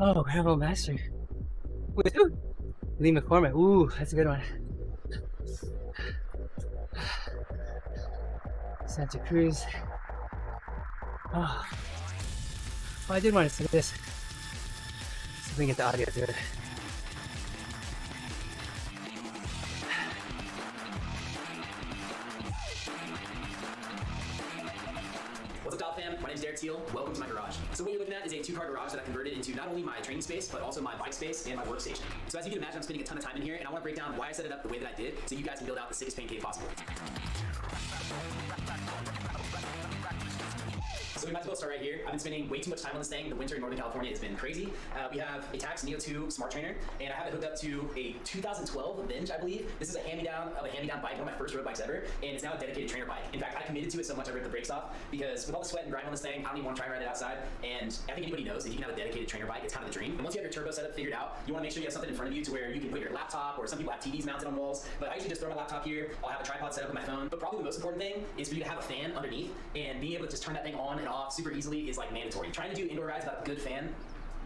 Oh, Gravel Master. Woohoo! Lee McCormick. Ooh, that's a good one. Santa Cruz. Oh, I did want to see this. See if we can get the audio through it. What's up, Top Fam? My name's Derek Teal. Welcome to my garage. So what you're looking at is a two-car garage that I converted into not only my training space, but also my bike space and my workstation. So as you can imagine, I'm spending a ton of time in here, and I want to break down why I set it up the way that I did, so you guys can build out the sickest pain cave possible. So we might as well start right here. I've been spending way too much time on this thing. The winter in Northern California has been crazy. We have a Tacx Neo 2 Smart Trainer, and I have it hooked up to a 2012 Avenge, I believe. This is a hand-me-down bike, one of my first road bikes ever, and it's now a dedicated trainer bike. In fact, I committed to it so much I ripped the brakes off, because with all the sweat and grime on this thing, I don't even want to try and ride it outside. And I think anybody knows that you can have a dedicated trainer bike, it's kind of the dream. And once you have your turbo setup figured out, you want to make sure you have something in front of you to where you can put your laptop, or some people have TVs mounted on walls. But I usually just throw my laptop here. I'll have a tripod set up with my phone. But probably the most important thing is for you to have a fan underneath, and being able to just turn that thing on and off super easily is like mandatory. Trying to do indoor rides without a good fan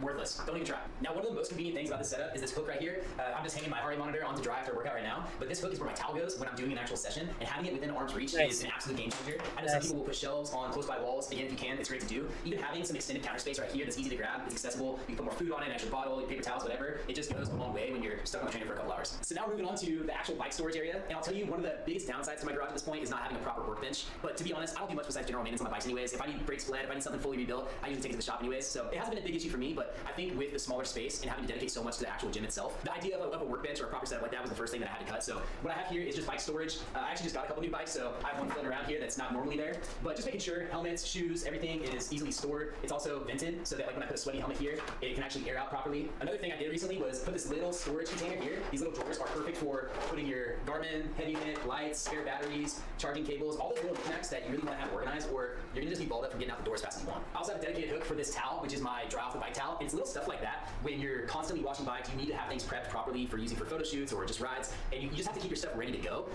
worthless. Don't even try. Now, one of the most convenient things about this setup is this hook right here. I'm just hanging my heart rate monitor onto dry after a workout right now, but this hook is where my towel goes when I'm doing an actual session, and having it within arm's reach is an absolute game changer. I know some people will put shelves on close by walls. Again, if you can, it's great to do. Even having some extended counter space right here that's easy to grab, it's accessible. You can put more food on it, an extra bottle, paper towels, whatever. It just goes a long way when you're stuck on the trainer for a couple hours. So now we're moving on to the actual bike storage area, and I'll tell you one of the biggest downsides to my garage at this point is not having a proper workbench. But to be honest, I don't do much besides general maintenance on my bikes anyways. If I need brakes bled, if I need something fully rebuilt, I usually take it to the shop anyways. So it hasn't been a big issue for me, but I think with the smaller space and having to dedicate so much to the actual gym itself, the idea of a workbench or a proper setup like that was the first thing that I had to cut. So what I have here is just bike storage. I actually just got a couple new bikes, so I have one floating around here that's not normally there. But just making sure helmets, shoes, everything is easily stored. It's also vented so that like when I put a sweaty helmet here, it can actually air out properly. Another thing I did recently was put this little storage container here. These little drawers are perfect for putting your Garmin, heavy unit, lights, spare batteries, charging cables, all those little knickknacks that you really want to have organized, or you're gonna just be balled up from getting out the door as fast as you want. I also have a dedicated hook for this towel, which is my dry off the bike towel. And it's little stuff like that. When you're constantly washing bikes, you need to have things prepped properly for using for photo shoots or just rides, and you just have to keep your stuff ready to go.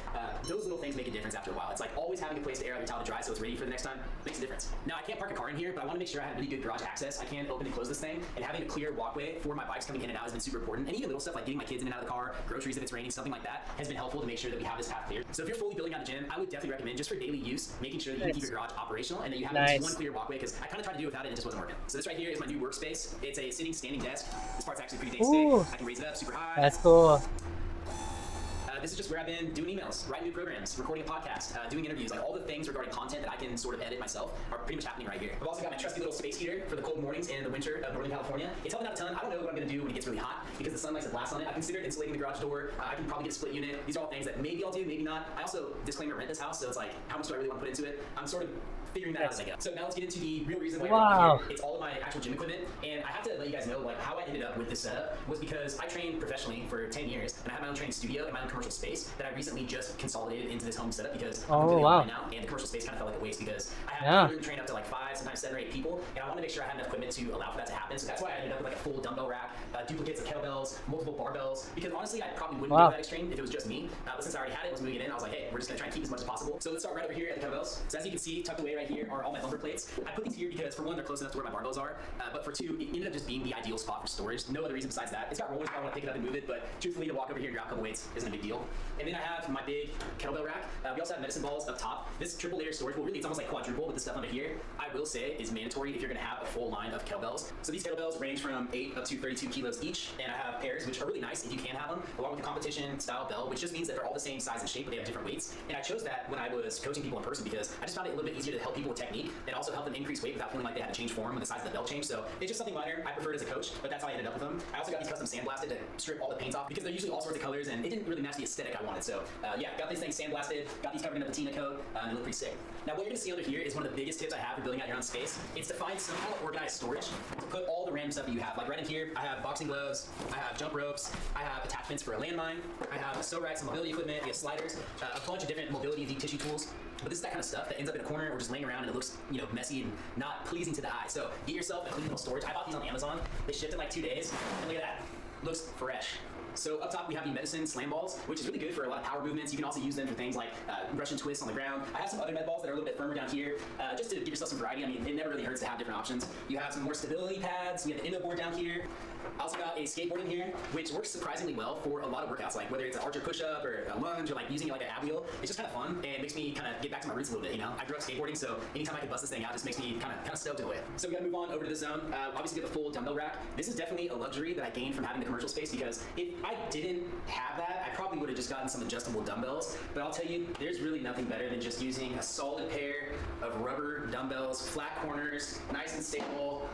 Those little things make a difference after a while. It's like always having a place to air out your towel to dry so it's ready for the next time makes a difference. Now I can't park a car in here, but I want to make sure I have really good garage access. I can't open and close this thing, and having a clear walkway for my bikes coming in and out has been super important. And even little stuff like getting my kids in and out of the car, groceries if it's raining, something like that has been helpful to make sure that we have this path clear. So if you're fully building out a gym, I would definitely recommend just for daily use, making sure that you can keep your garage operational and that you have at least one clear walkway, because I kind of tried to do without it and it just wasn't working. So this right here is my new workspace. It's a sitting standing desk. This part's actually pretty dang stick. I can raise it up super high. That's cool. This is just where I've been doing emails, writing new programs, recording a podcast, doing interviews, like all the things regarding content that I can sort of edit myself are pretty much happening right here. I've also got my trusty little space heater for the cold mornings in the winter of Northern California. It's helping out a ton. I don't know what I'm going to do when it gets really hot because the sun likes to blast on it. I considered insulating the garage door. I can probably get a split unit. These are all things that maybe I'll do, maybe not. I also, disclaimer, rent this house, so it's like, how much do I really want to put into it? I'm sort of figuring that out as I go. So now let's get into the real reason why I'm here. It's all of my actual gym equipment, and I have to let you guys know like how I ended up with this setup was because I trained professionally for 10 years, and I have my own training studio and my own commercial space that I recently just consolidated into this home setup because I'm really right now, and the commercial space kind of felt like a waste because I have to train up to like 5, sometimes 7 or 8 people, and I want to make sure I have enough equipment to allow for that to happen. So that's why I ended up with like a full dumbbell rack, duplicates of kettlebells, multiple barbells, because honestly I probably wouldn't go that extreme if it was just me, but since I already had it, was moving it in, I was like, hey, we're just going to try and keep as much as possible. So let's start right over here at the kettlebells. So as you can see, tucked away right here are all my lumber plates. I put these here because for one, they're close enough to where my barbells are, but for two, it ended up just being the ideal spot for storage. No other reason besides that. It's got rollers if I want to pick it up and move it, but truthfully to walk over here and grab a couple weights isn't a big deal. And then I have my big kettlebell rack. We also have medicine balls up top. This triple layer storage, well really it's almost like quadruple with the stuff under here, I will say is mandatory if you're going to have a full line of kettlebells. So these kettlebells range from 8 up to 32 kilos each, and I have pairs which are really nice if you can have them, along with the competition style bell, which just means that they're all the same size and shape, but they have different weights. And I chose that when I was coaching people in person because I just found it a little bit easier to help people with technique and also help them increase weight without feeling like they had to change form when the size of the bell changed. So it's just something minor. I prefer it as a coach, but that's how I ended up with them. I also got these custom sandblasted to strip all the paint off because they're usually all sorts of colors and it didn't really match the aesthetic I wanted. So yeah, got these things sandblasted, got these covered in a patina coat, and they look pretty sick. Now what you're gonna see under here is one of the biggest tips I have for building out your own space. It's to find somehow organized storage to put all the random stuff that you have. Like right in here, I have boxing gloves, I have jump ropes, I have attachments for a landmine, I have sew racks and mobility equipment, we have sliders, a bunch of different mobility and deep tissue tools. But this is that kind of stuff that ends up in a corner or just laying around and it looks, you know, messy and not pleasing to the eye. So get yourself a clean little storage. I bought these on Amazon. They shipped in like 2 days, and look at that. Looks fresh. So up top we have the medicine slam balls, which is really good for a lot of power movements. You can also use them for things like Russian twists on the ground. I have some other med balls that are a little bit firmer down here, just to give yourself some variety. I mean, it never really hurts to have different options. You have some more stability pads. We have the endo board down here. I also got a skateboard in here, which works surprisingly well for a lot of workouts, like whether it's an archer push-up or a lunge or like using it like an ab wheel. It's just kind of fun and it makes me kind of get back to my roots a little bit, you know? I grew up skateboarding, so anytime I can bust this thing out, it just makes me kind of stoked in a way. So we gotta move on over to the zone. Obviously we have a full dumbbell rack. This is definitely a luxury that I gained from having the commercial space because if I didn't have that, I probably would have just gotten some adjustable dumbbells. But I'll tell you, there's really nothing better than just using a solid pair of rubber dumbbells, flat corners, nice and stable,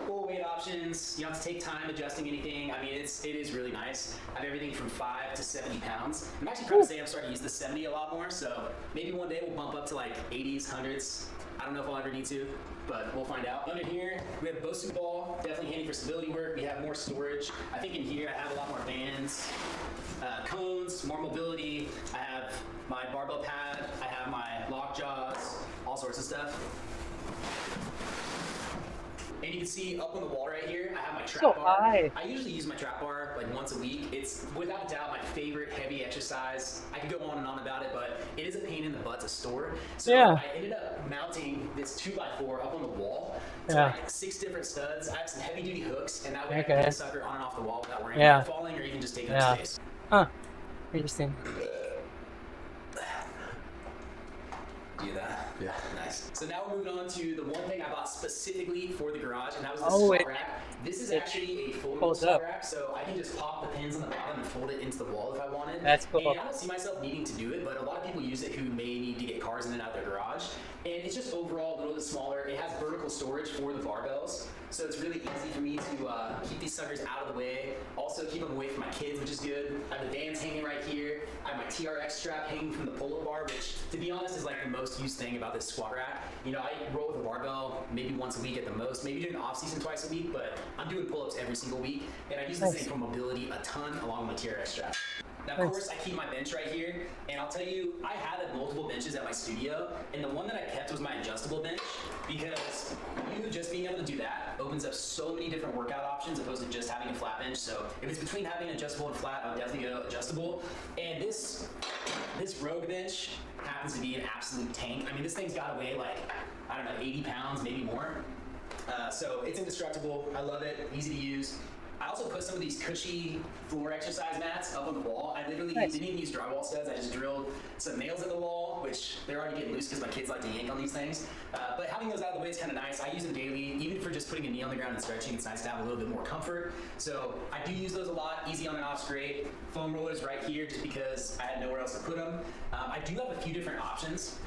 full weight options. You don't have to take time adjusting anything. I mean, it is really nice. I have everything from 5 to 70 pounds. I'm actually proud to say I'm starting to use the 70 a lot more, so maybe one day we'll bump up to like 80s, 100s. I don't know if I'll ever need to, but we'll find out. Under here, we have a Bosu ball, definitely handy for stability work. We have more storage. I think in here I have a lot more bands, cones, more mobility. I have my barbell pad, I have my lock jaws, all sorts of stuff. And you can see up on the wall right here, I have my trap So bar. high. I usually use my trap bar like once a week. It's without a doubt my favorite heavy exercise. I could go on and on about it, but it is a pain in the butt to store. So Yeah. I ended up mounting this 2x4 up on the wall to Yeah. like 6 different studs. I have some heavy duty hooks, and that way I can Okay. get the sucker on and off the wall without worrying Yeah. about falling or even just taking Yeah. up space. Huh. Interesting. Do that. Yeah. Nice. So now we're moving on to the one thing I bought specifically for the garage, and that was the Oh, squat it- rack. This is it actually a foldable folds squat up. rack, so I can just pop the pins on the bottom and fold it into the wall if I wanted. That's cool. And I don't see myself needing to do it, but a lot of people use it who may need to get cars in and out of their garage. And it's just overall a little bit smaller. It has vertical storage for the barbells, so it's really easy for me to keep these suckers out of the way. Also keep them away from my kids, which is good. I have the bands hanging right here. I have my TRX strap hanging from the pull-up bar, which, to be honest, is like the most used thing about this squat rack. You know, I roll with a barbell maybe once a week at the most, maybe during the off season twice a week, but I'm doing pull-ups every single week, and I use this Nice. thing for mobility a ton along with my TRX strap. Now, of Nice. course, I keep my bench right here, and I'll tell you, I had multiple benches at my studio, and the one that I kept was my adjustable bench, because you just being able to do that opens up so many different workout options opposed to just having a flat bench. So if it's between having adjustable and flat, I would definitely go adjustable. And this Rogue bench happens to be an absolute tank. I mean, this thing's got to weigh like, I don't know, 80 pounds, maybe more. So it's indestructible. I love it. Easy to use. I also put some of these cushy floor exercise mats up on the wall. I literally Nice. didn't even use drywall studs. I just drilled some nails in the wall, which they're already getting loose because my kids like to yank on these things. But having those out of the way is kind of nice. I use them daily, even for just putting a knee on the ground and stretching. It's nice to have a little bit more comfort. So I do use those a lot. Easy on and off's great. Foam rollers right here just because I had nowhere else to put them. I do have a few different options.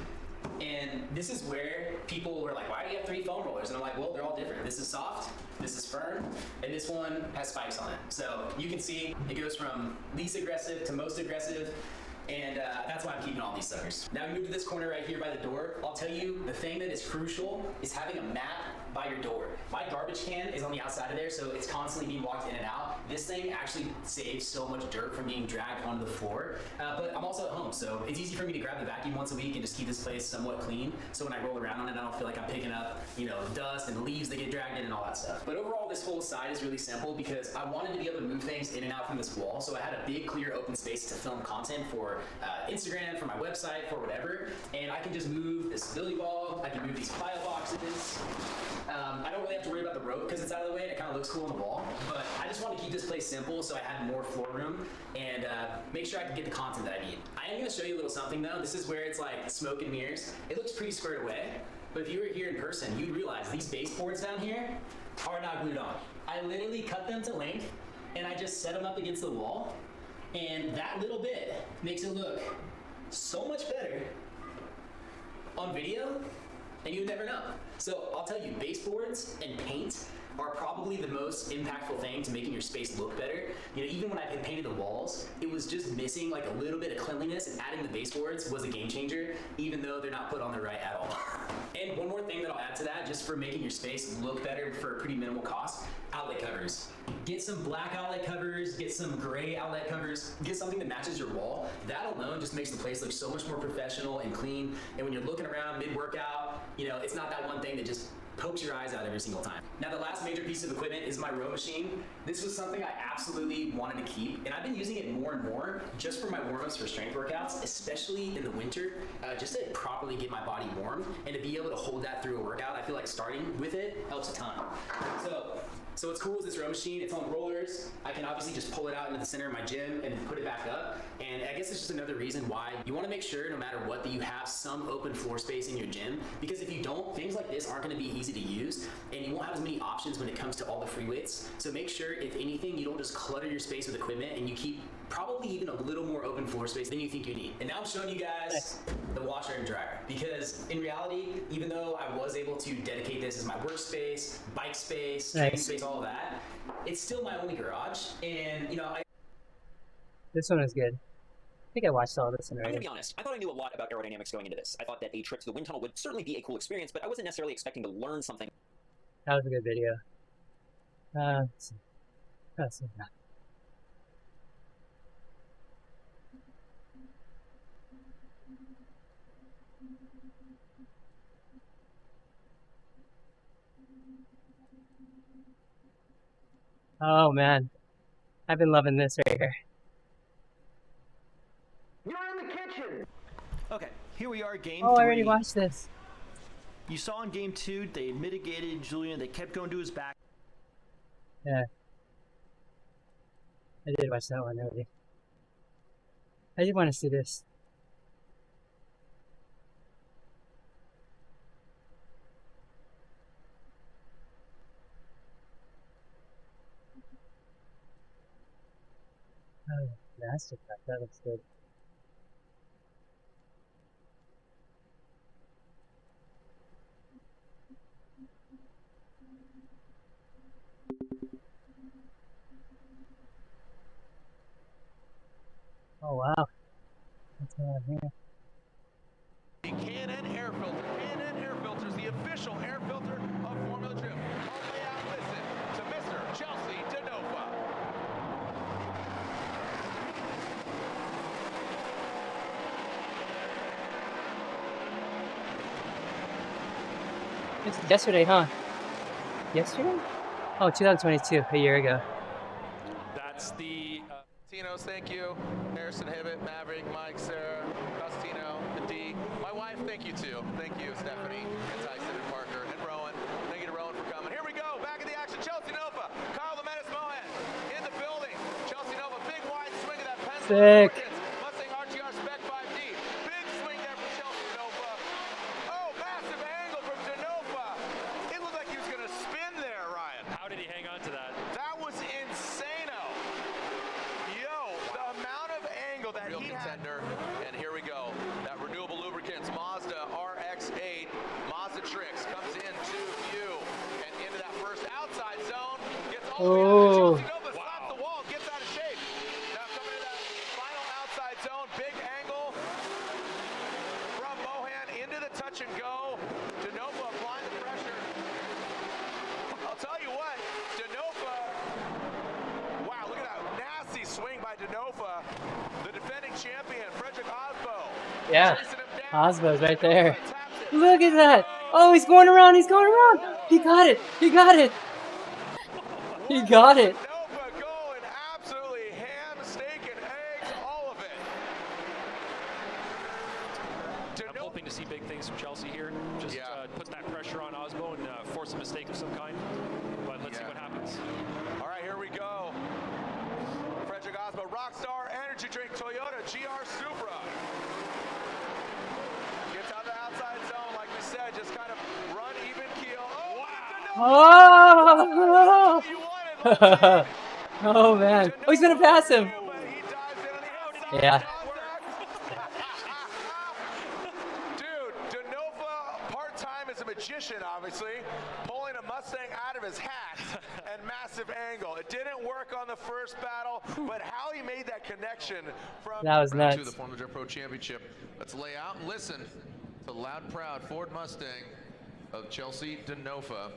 And this is where people were like, why do you have 3 foam rollers? And I'm like, well, they're all different. This is soft, this is firm, and this one has spikes on it. So you can see it goes from least aggressive to most aggressive. And that's why I'm keeping all these suckers. Now we move to this corner right here by the door. I'll tell you, the thing that is crucial is having a mat by your door. My garbage can is on the outside of there, so it's constantly being walked in and out. This thing actually saves so much dirt from being dragged onto the floor. But I'm also at home, so it's easy for me to grab the vacuum once a week and just keep this place somewhat clean. So when I roll around on it, I don't feel like I'm picking up, you know, dust and leaves that get dragged in and all that stuff. But overall, this whole side is really simple because I wanted to be able to move things in and out from this wall. So I had a big, clear, open space to film content for Instagram, for my website, for whatever. And I can just move this stability ball. I can move these pile boxes. I don't really have to worry about the rope because it's out of the way and it kind of looks cool on the wall. But I just wanted to keep this place simple so I had more floor room and make sure I could get the content that I need. I am going to show you a little something though. This is where it's like smoke and mirrors. It looks pretty squared away, but if you were here in person, you'd realize these baseboards down here are not glued on. I literally cut them to length and I just set them up against the wall, and that little bit makes it look so much better on video, and you would never know. So I'll tell you, baseboards and paint are probably the most impactful thing to making your space look better. You know, even when I painted the walls, it was just missing like a little bit of cleanliness, and adding the baseboards was a game changer, even though they're not put on the right at all. And one more thing that I'll add to that, just for making your space look better for a pretty minimal cost, outlet covers. Get some black outlet covers, get some gray outlet covers, get something that matches your wall. That alone just makes the place look so much more professional and clean. And when you're looking around mid-workout, you know, it's not that one thing that just pokes your eyes out every single time. Now the last major piece of equipment is my row machine. This was something I absolutely wanted to keep, and I've been using it more and more just for my warm-ups for strength workouts, especially in the winter, just to properly get my body warm and to be able to hold that through a workout. I feel like starting with it helps a ton. So what's cool is this row machine, it's on rollers. I can obviously just pull it out into the center of my gym and then put it back up. And I guess it's just another reason why you want to make sure, no matter what, that you have some open floor space in your gym. Because if you don't, things like this aren't going to be easy to use, and you won't have as many options when it comes to all the free weights. So make sure, if anything, you don't just clutter your space with equipment, and you keep probably even a little more open floor space than you think you need. And now I'm showing you guys the washer and dryer, because in reality, even though I was able to dedicate this as my workspace, bike space, training space, all of that, it's still my only garage. And you know, This one is good. I think I watched all this I'm already. gonna be honest, I thought I knew a lot about aerodynamics going into this. I thought that a trip to the wind tunnel would certainly be a cool experience, but I wasn't necessarily expecting to learn something. That was a good video. Let's see. Let's see. Oh man, I've been loving this right here. You're in the kitchen. Okay, here we are, game Oh, three. I already watched this. You saw in game 2, they mitigated Julian. They kept going to his back. Yeah, I did watch that one already. I did want to see this. Oh, Mastercraft, that looks good. Oh wow, what's going on here? K&N Air Filter. K&N Air Filter is the official air filter of Formula Drift. All the way out, listen to Mr. Chelsea DeNova. It's yesterday, huh? Yesterday? Oh, 2022, a year ago. That's the Tinos, thank you. Harrison Hibbett, Maverick, Mike, Sarah, Costino, the D. My wife, thank you too. Thank you, Stephanie, and Tyson, and Parker, and Rowan. Thank you to Rowan for coming. Here we go, back in the action. Chelsea Nova, Kyle the Menace Mohan in the building. Chelsea Nova, big wide swing of that pencil. Sick. Mustang RTR Spec 5D. Big swing there from Chelsea Nova. Oh, massive angle from Denova. It looked like he was going to spin there, Ryan. How did he hang on to that? That was insano. Yo, the amount of angle that real he contender. And here we go. That renewable lubricants Mazda RX-8 Mazda Tricks comes into view and into that first outside zone. Gets all the way out to Chelsea Nova, slaps the wall, gets out of shape. Now coming into that final outside zone, big angle from Mohan into the touch and go. Denova applying the pressure. I'll tell you what, Denova. Wow, look at that nasty swing by Denova, the defending champion, Frederick Osbo. Yeah, Osbo's right there. Look at that! Oh, he's going around, he's going around! He got it! He got it! He got it! Denova going absolutely ham, steak, and eggs, all of it. I'm hoping to see big things from Chelsea here. Just put that pressure on Osbo and force a mistake of some kind. But let's see what happens. All right, here we go. Frederick Osbo, Rockstar Energy Drink, Toyota GR Supra. Gets out of the outside zone, like we said, just kind of run even keel. Oh, Oh! Oh man! Oh, he's gonna pass him! Yeah. Dude, Denova part-time as a magician, obviously, pulling a Mustang out of his hat and massive angle. It didn't work on the first battle, but how he made that connection from That was nuts. to the Formula Drift Pro Championship. Let's lay out and listen to loud, proud Ford Mustang of Chelsea Denova.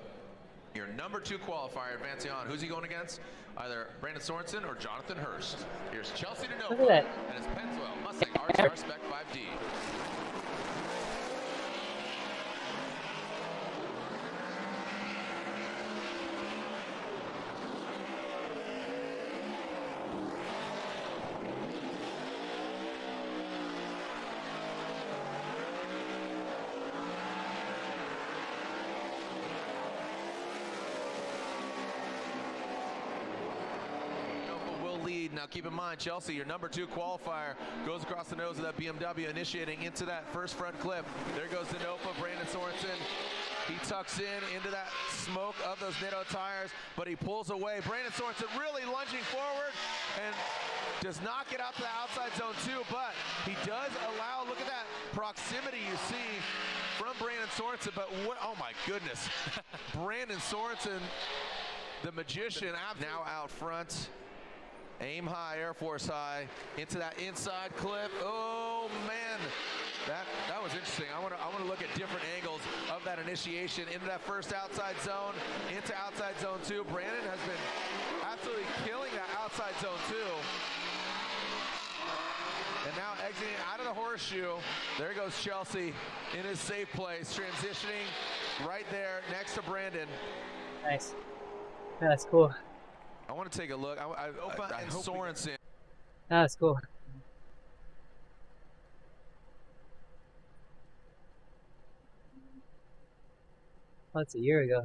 Your number 2 qualifier advancing on. Who's he going against? Either Brandon Sorensen or Jonathan Hurst. Here's Chelsea Denova Look at that. and his Penswell Mustang RTR Spec 5D. Now keep in mind, Chelsea, your number 2 qualifier, goes across the nose of that BMW, initiating into that first front clip. There goes Denova, Brandon Sorensen. He tucks into that smoke of those Nitto tires, but he pulls away. Brandon Sorensen really lunging forward and does not get out to the outside zone 2, but he does allow, look at that proximity you see from Brandon Sorensen, but what, oh my goodness. Brandon Sorensen, the magician, now out front. Aim high, Air Force high, into that inside clip. Oh man, that was interesting. I want to look at different angles of that initiation into that first outside zone, into outside zone 2. Brandon has been absolutely killing that outside zone 2. And now exiting out of the horseshoe. There goes Chelsea in his safe place, transitioning right there next to Brandon. Nice. Yeah, that's cool. want to take a look. I and Sorensen. That's cool. That's a year ago.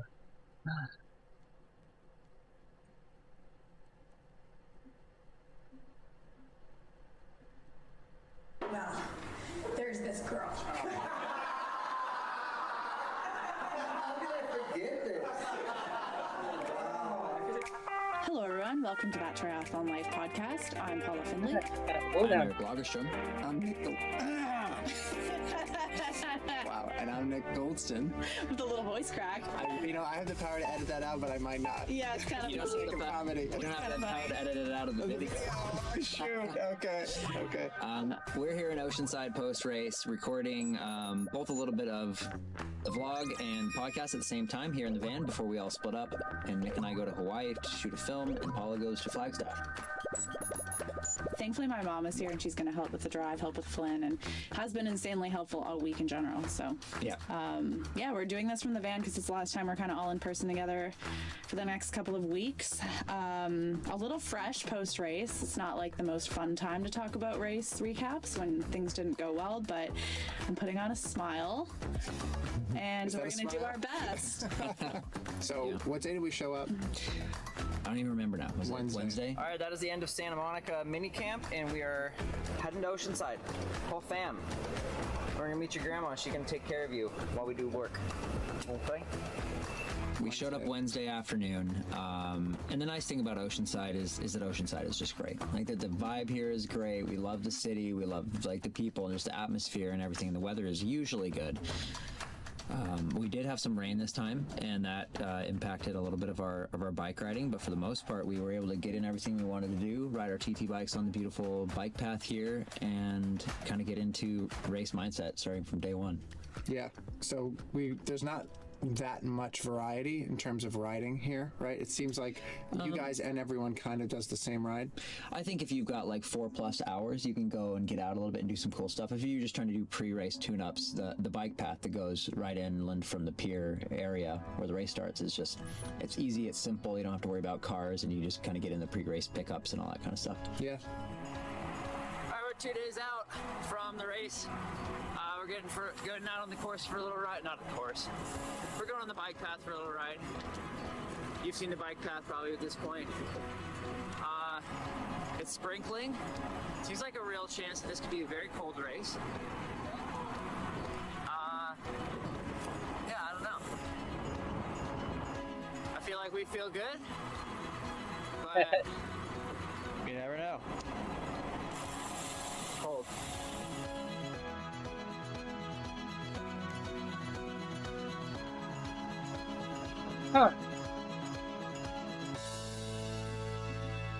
Well, there's this girl. How did I forget this? Hello, everyone. Welcome to that Triathlon Life podcast. I'm Paula Finley. Hold I'm on. Eric Lagerstrom. I'm Nick Wow, and I'm Nick Goldston. With a little voice crack. I have the power to edit that out, but I might not. Yeah, it's kind of. You don't have the comedy. You don't have the power to edit it out of the video. Oh, shoot. Okay. We're here in Oceanside post-race, recording both a little bit of the vlog and podcast at the same time here in the van before we all split up. And Nick and I go to Hawaii to shoot a film, and Paula goes to Flagstaff. Thankfully, my mom is here and she's going to help with the drive, help with Flynn, and has been insanely helpful all week in general. So, yeah, we're doing this from the van because it's the last time we're kind of all in person together for the next couple of weeks. A little fresh post race. It's not like the most fun time to talk about race recaps when things didn't go well, but I'm putting on a smile and we're going to do our best. So, what day did we show up? I don't even remember now. Was it Wednesday? All right, that is the end of Santa Monica mini camp, and we are heading to Oceanside. Whole fam. We're gonna meet your grandma. She can take care of you while we do work. Okay. We showed up Wednesday afternoon, and the nice thing about Oceanside is that Oceanside is just great. Like the vibe here is great. We love the city. We love like the people and just the atmosphere and everything. And the weather is usually good. We did have some rain this time, and that impacted a little bit of our bike riding, but for the most part we were able to get in everything we wanted to do, ride our TT bikes on the beautiful bike path here, and kind of get into race mindset starting from day one. Yeah, so there's not that much variety in terms of riding here, right? It seems like you guys and everyone kind of does the same ride. I think if you've got like 4+ hours, you can go and get out a little bit and do some cool stuff. If you're just trying to do pre-race tune-ups, the bike path that goes right inland from the pier area where the race starts is just, it's easy, it's simple, you don't have to worry about cars, and you just kind of get in the pre-race pickups and all that kind of stuff. Yeah. All right, we're 2 days out from the race. We're going out on the course for a little ride. Not the course. We're going on the bike path for a little ride. You've seen the bike path probably at this point. It's sprinkling. Seems like a real chance that this could be a very cold race. Yeah, I don't know. I feel like we feel good, but you never know. Cold. Huh.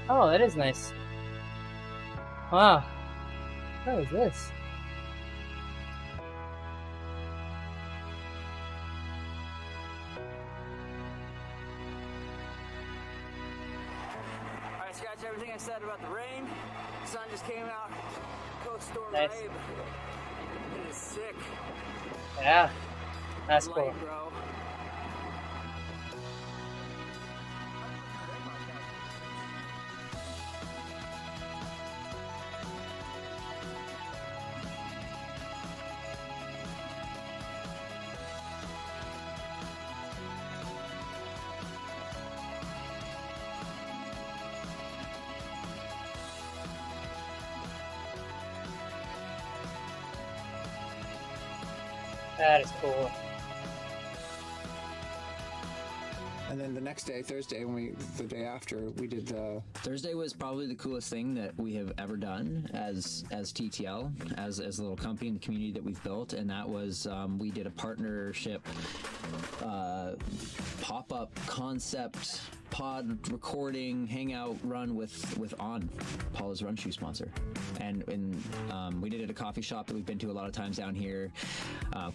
Oh, that is nice. Wow. What is this? Alright, scratch everything I said about the rain. The sun just came out. Coast storm Nice. wave. It is sick. Yeah. That's Light, cool. bro. That is cool. And then the next day, Thursday, the day after, we did the... Thursday was probably the coolest thing that we have ever done as TTL, as a little company in the community that we've built, and that was, we did a partnership pop-up concept pod recording hangout run with On, Paula's run shoe sponsor, and we did it at a coffee shop that we've been to a lot of times down here.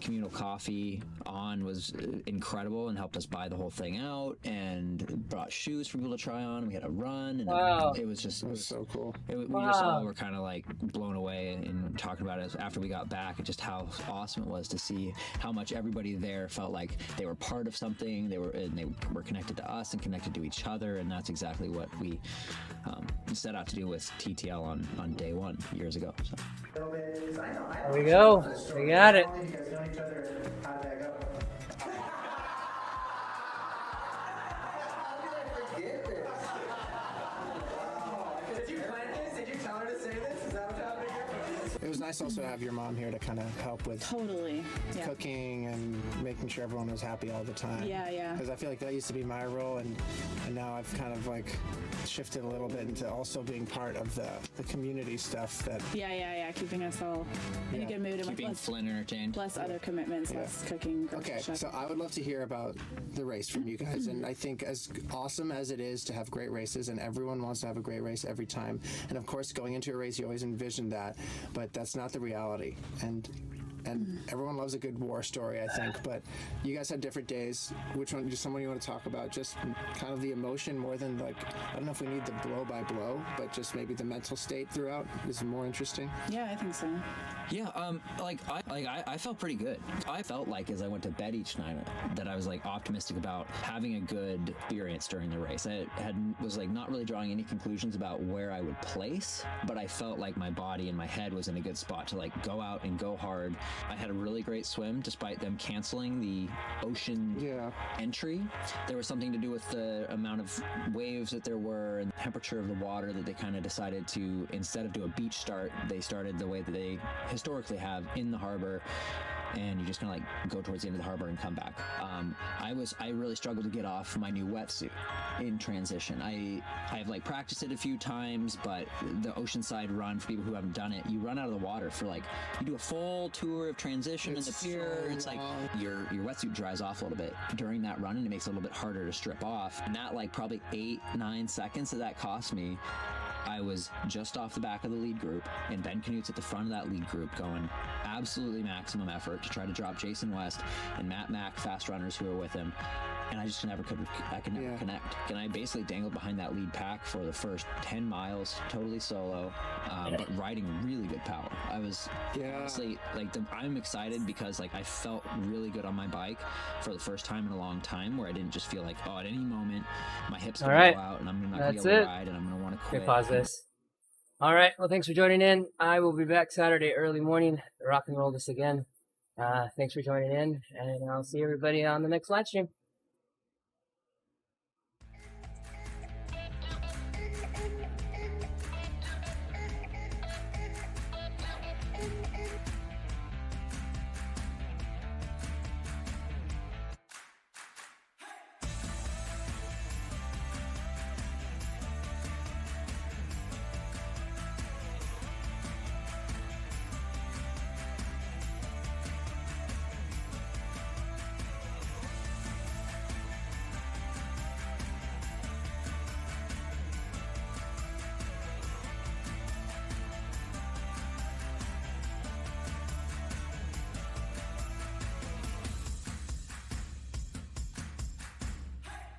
Communal coffee. On was incredible and helped us buy the whole thing out and brought shoes for people to try on. We had a run, and wow. It was so cool. We just all were kind of like blown away and talking about it after we got back, and just how awesome it was to see how much everybody there felt like they were part of something. They were connected to us and connected to each other, and that's exactly what we set out to do with TTL on day one years ago. So. There we go. We got it. It was nice also to have your mom here to kind of help with cooking and making sure everyone was happy all the time. Yeah. Because I feel like that used to be my role, and now I've kind of like shifted a little bit into also being part of the community stuff. That keeping us all in a good mood and keeping Flynn entertained. Less other commitments, less cooking. Okay, so I would love to hear about the race from you guys, and I think as awesome as it is to have great races, and everyone wants to have a great race every time, and of course going into a race you always envision that, but that's not the reality, and everyone loves a good war story, I think, but you guys had different days. Which one, just someone you want to talk about, just kind of the emotion more than like, I don't know if we need the blow by blow, but just maybe the mental state throughout is more interesting? Yeah, I think so. Yeah, I felt pretty good. I felt like as I went to bed each night that I was like optimistic about having a good experience during the race. I was like not really drawing any conclusions about where I would place, but I felt like my body and my head was in a good spot to like go out and go hard. I had a really great swim despite them canceling the ocean entry. There was something to do with the amount of waves that there were and the temperature of the water that they kind of decided to, instead of do a beach start, they started the way that they historically have in the harbor, and you just kind of like go towards the end of the harbor and come back. I really struggled to get off my new wetsuit in transition. I've like practiced it a few times, but the oceanside run, for people who haven't done it, you run out of the water for like, you do a full tour of transition in the pier. It's like your wetsuit dries off a little bit during that run, and it makes it a little bit harder to strip off. And that like probably 8-9 seconds that cost me, I was just off the back of the lead group, and Ben Canute's at the front of that lead group going absolutely maximum effort to try to drop Jason West and Matt Mack, fast runners who were with him. And I just never could connect. And I basically dangled behind that lead pack for the first 10 miles, totally solo, but riding really good power. I was honestly like, I'm excited because like I felt really good on my bike for the first time in a long time, where I didn't just feel like, oh, at any moment my hips gonna go out and I'm not gonna be able to ride and I'm gonna want to quit. Okay, pause this. All right. Well, thanks for joining in. I will be back Saturday early morning, rock and roll this again. Thanks for joining in, and I'll see everybody on the next live stream.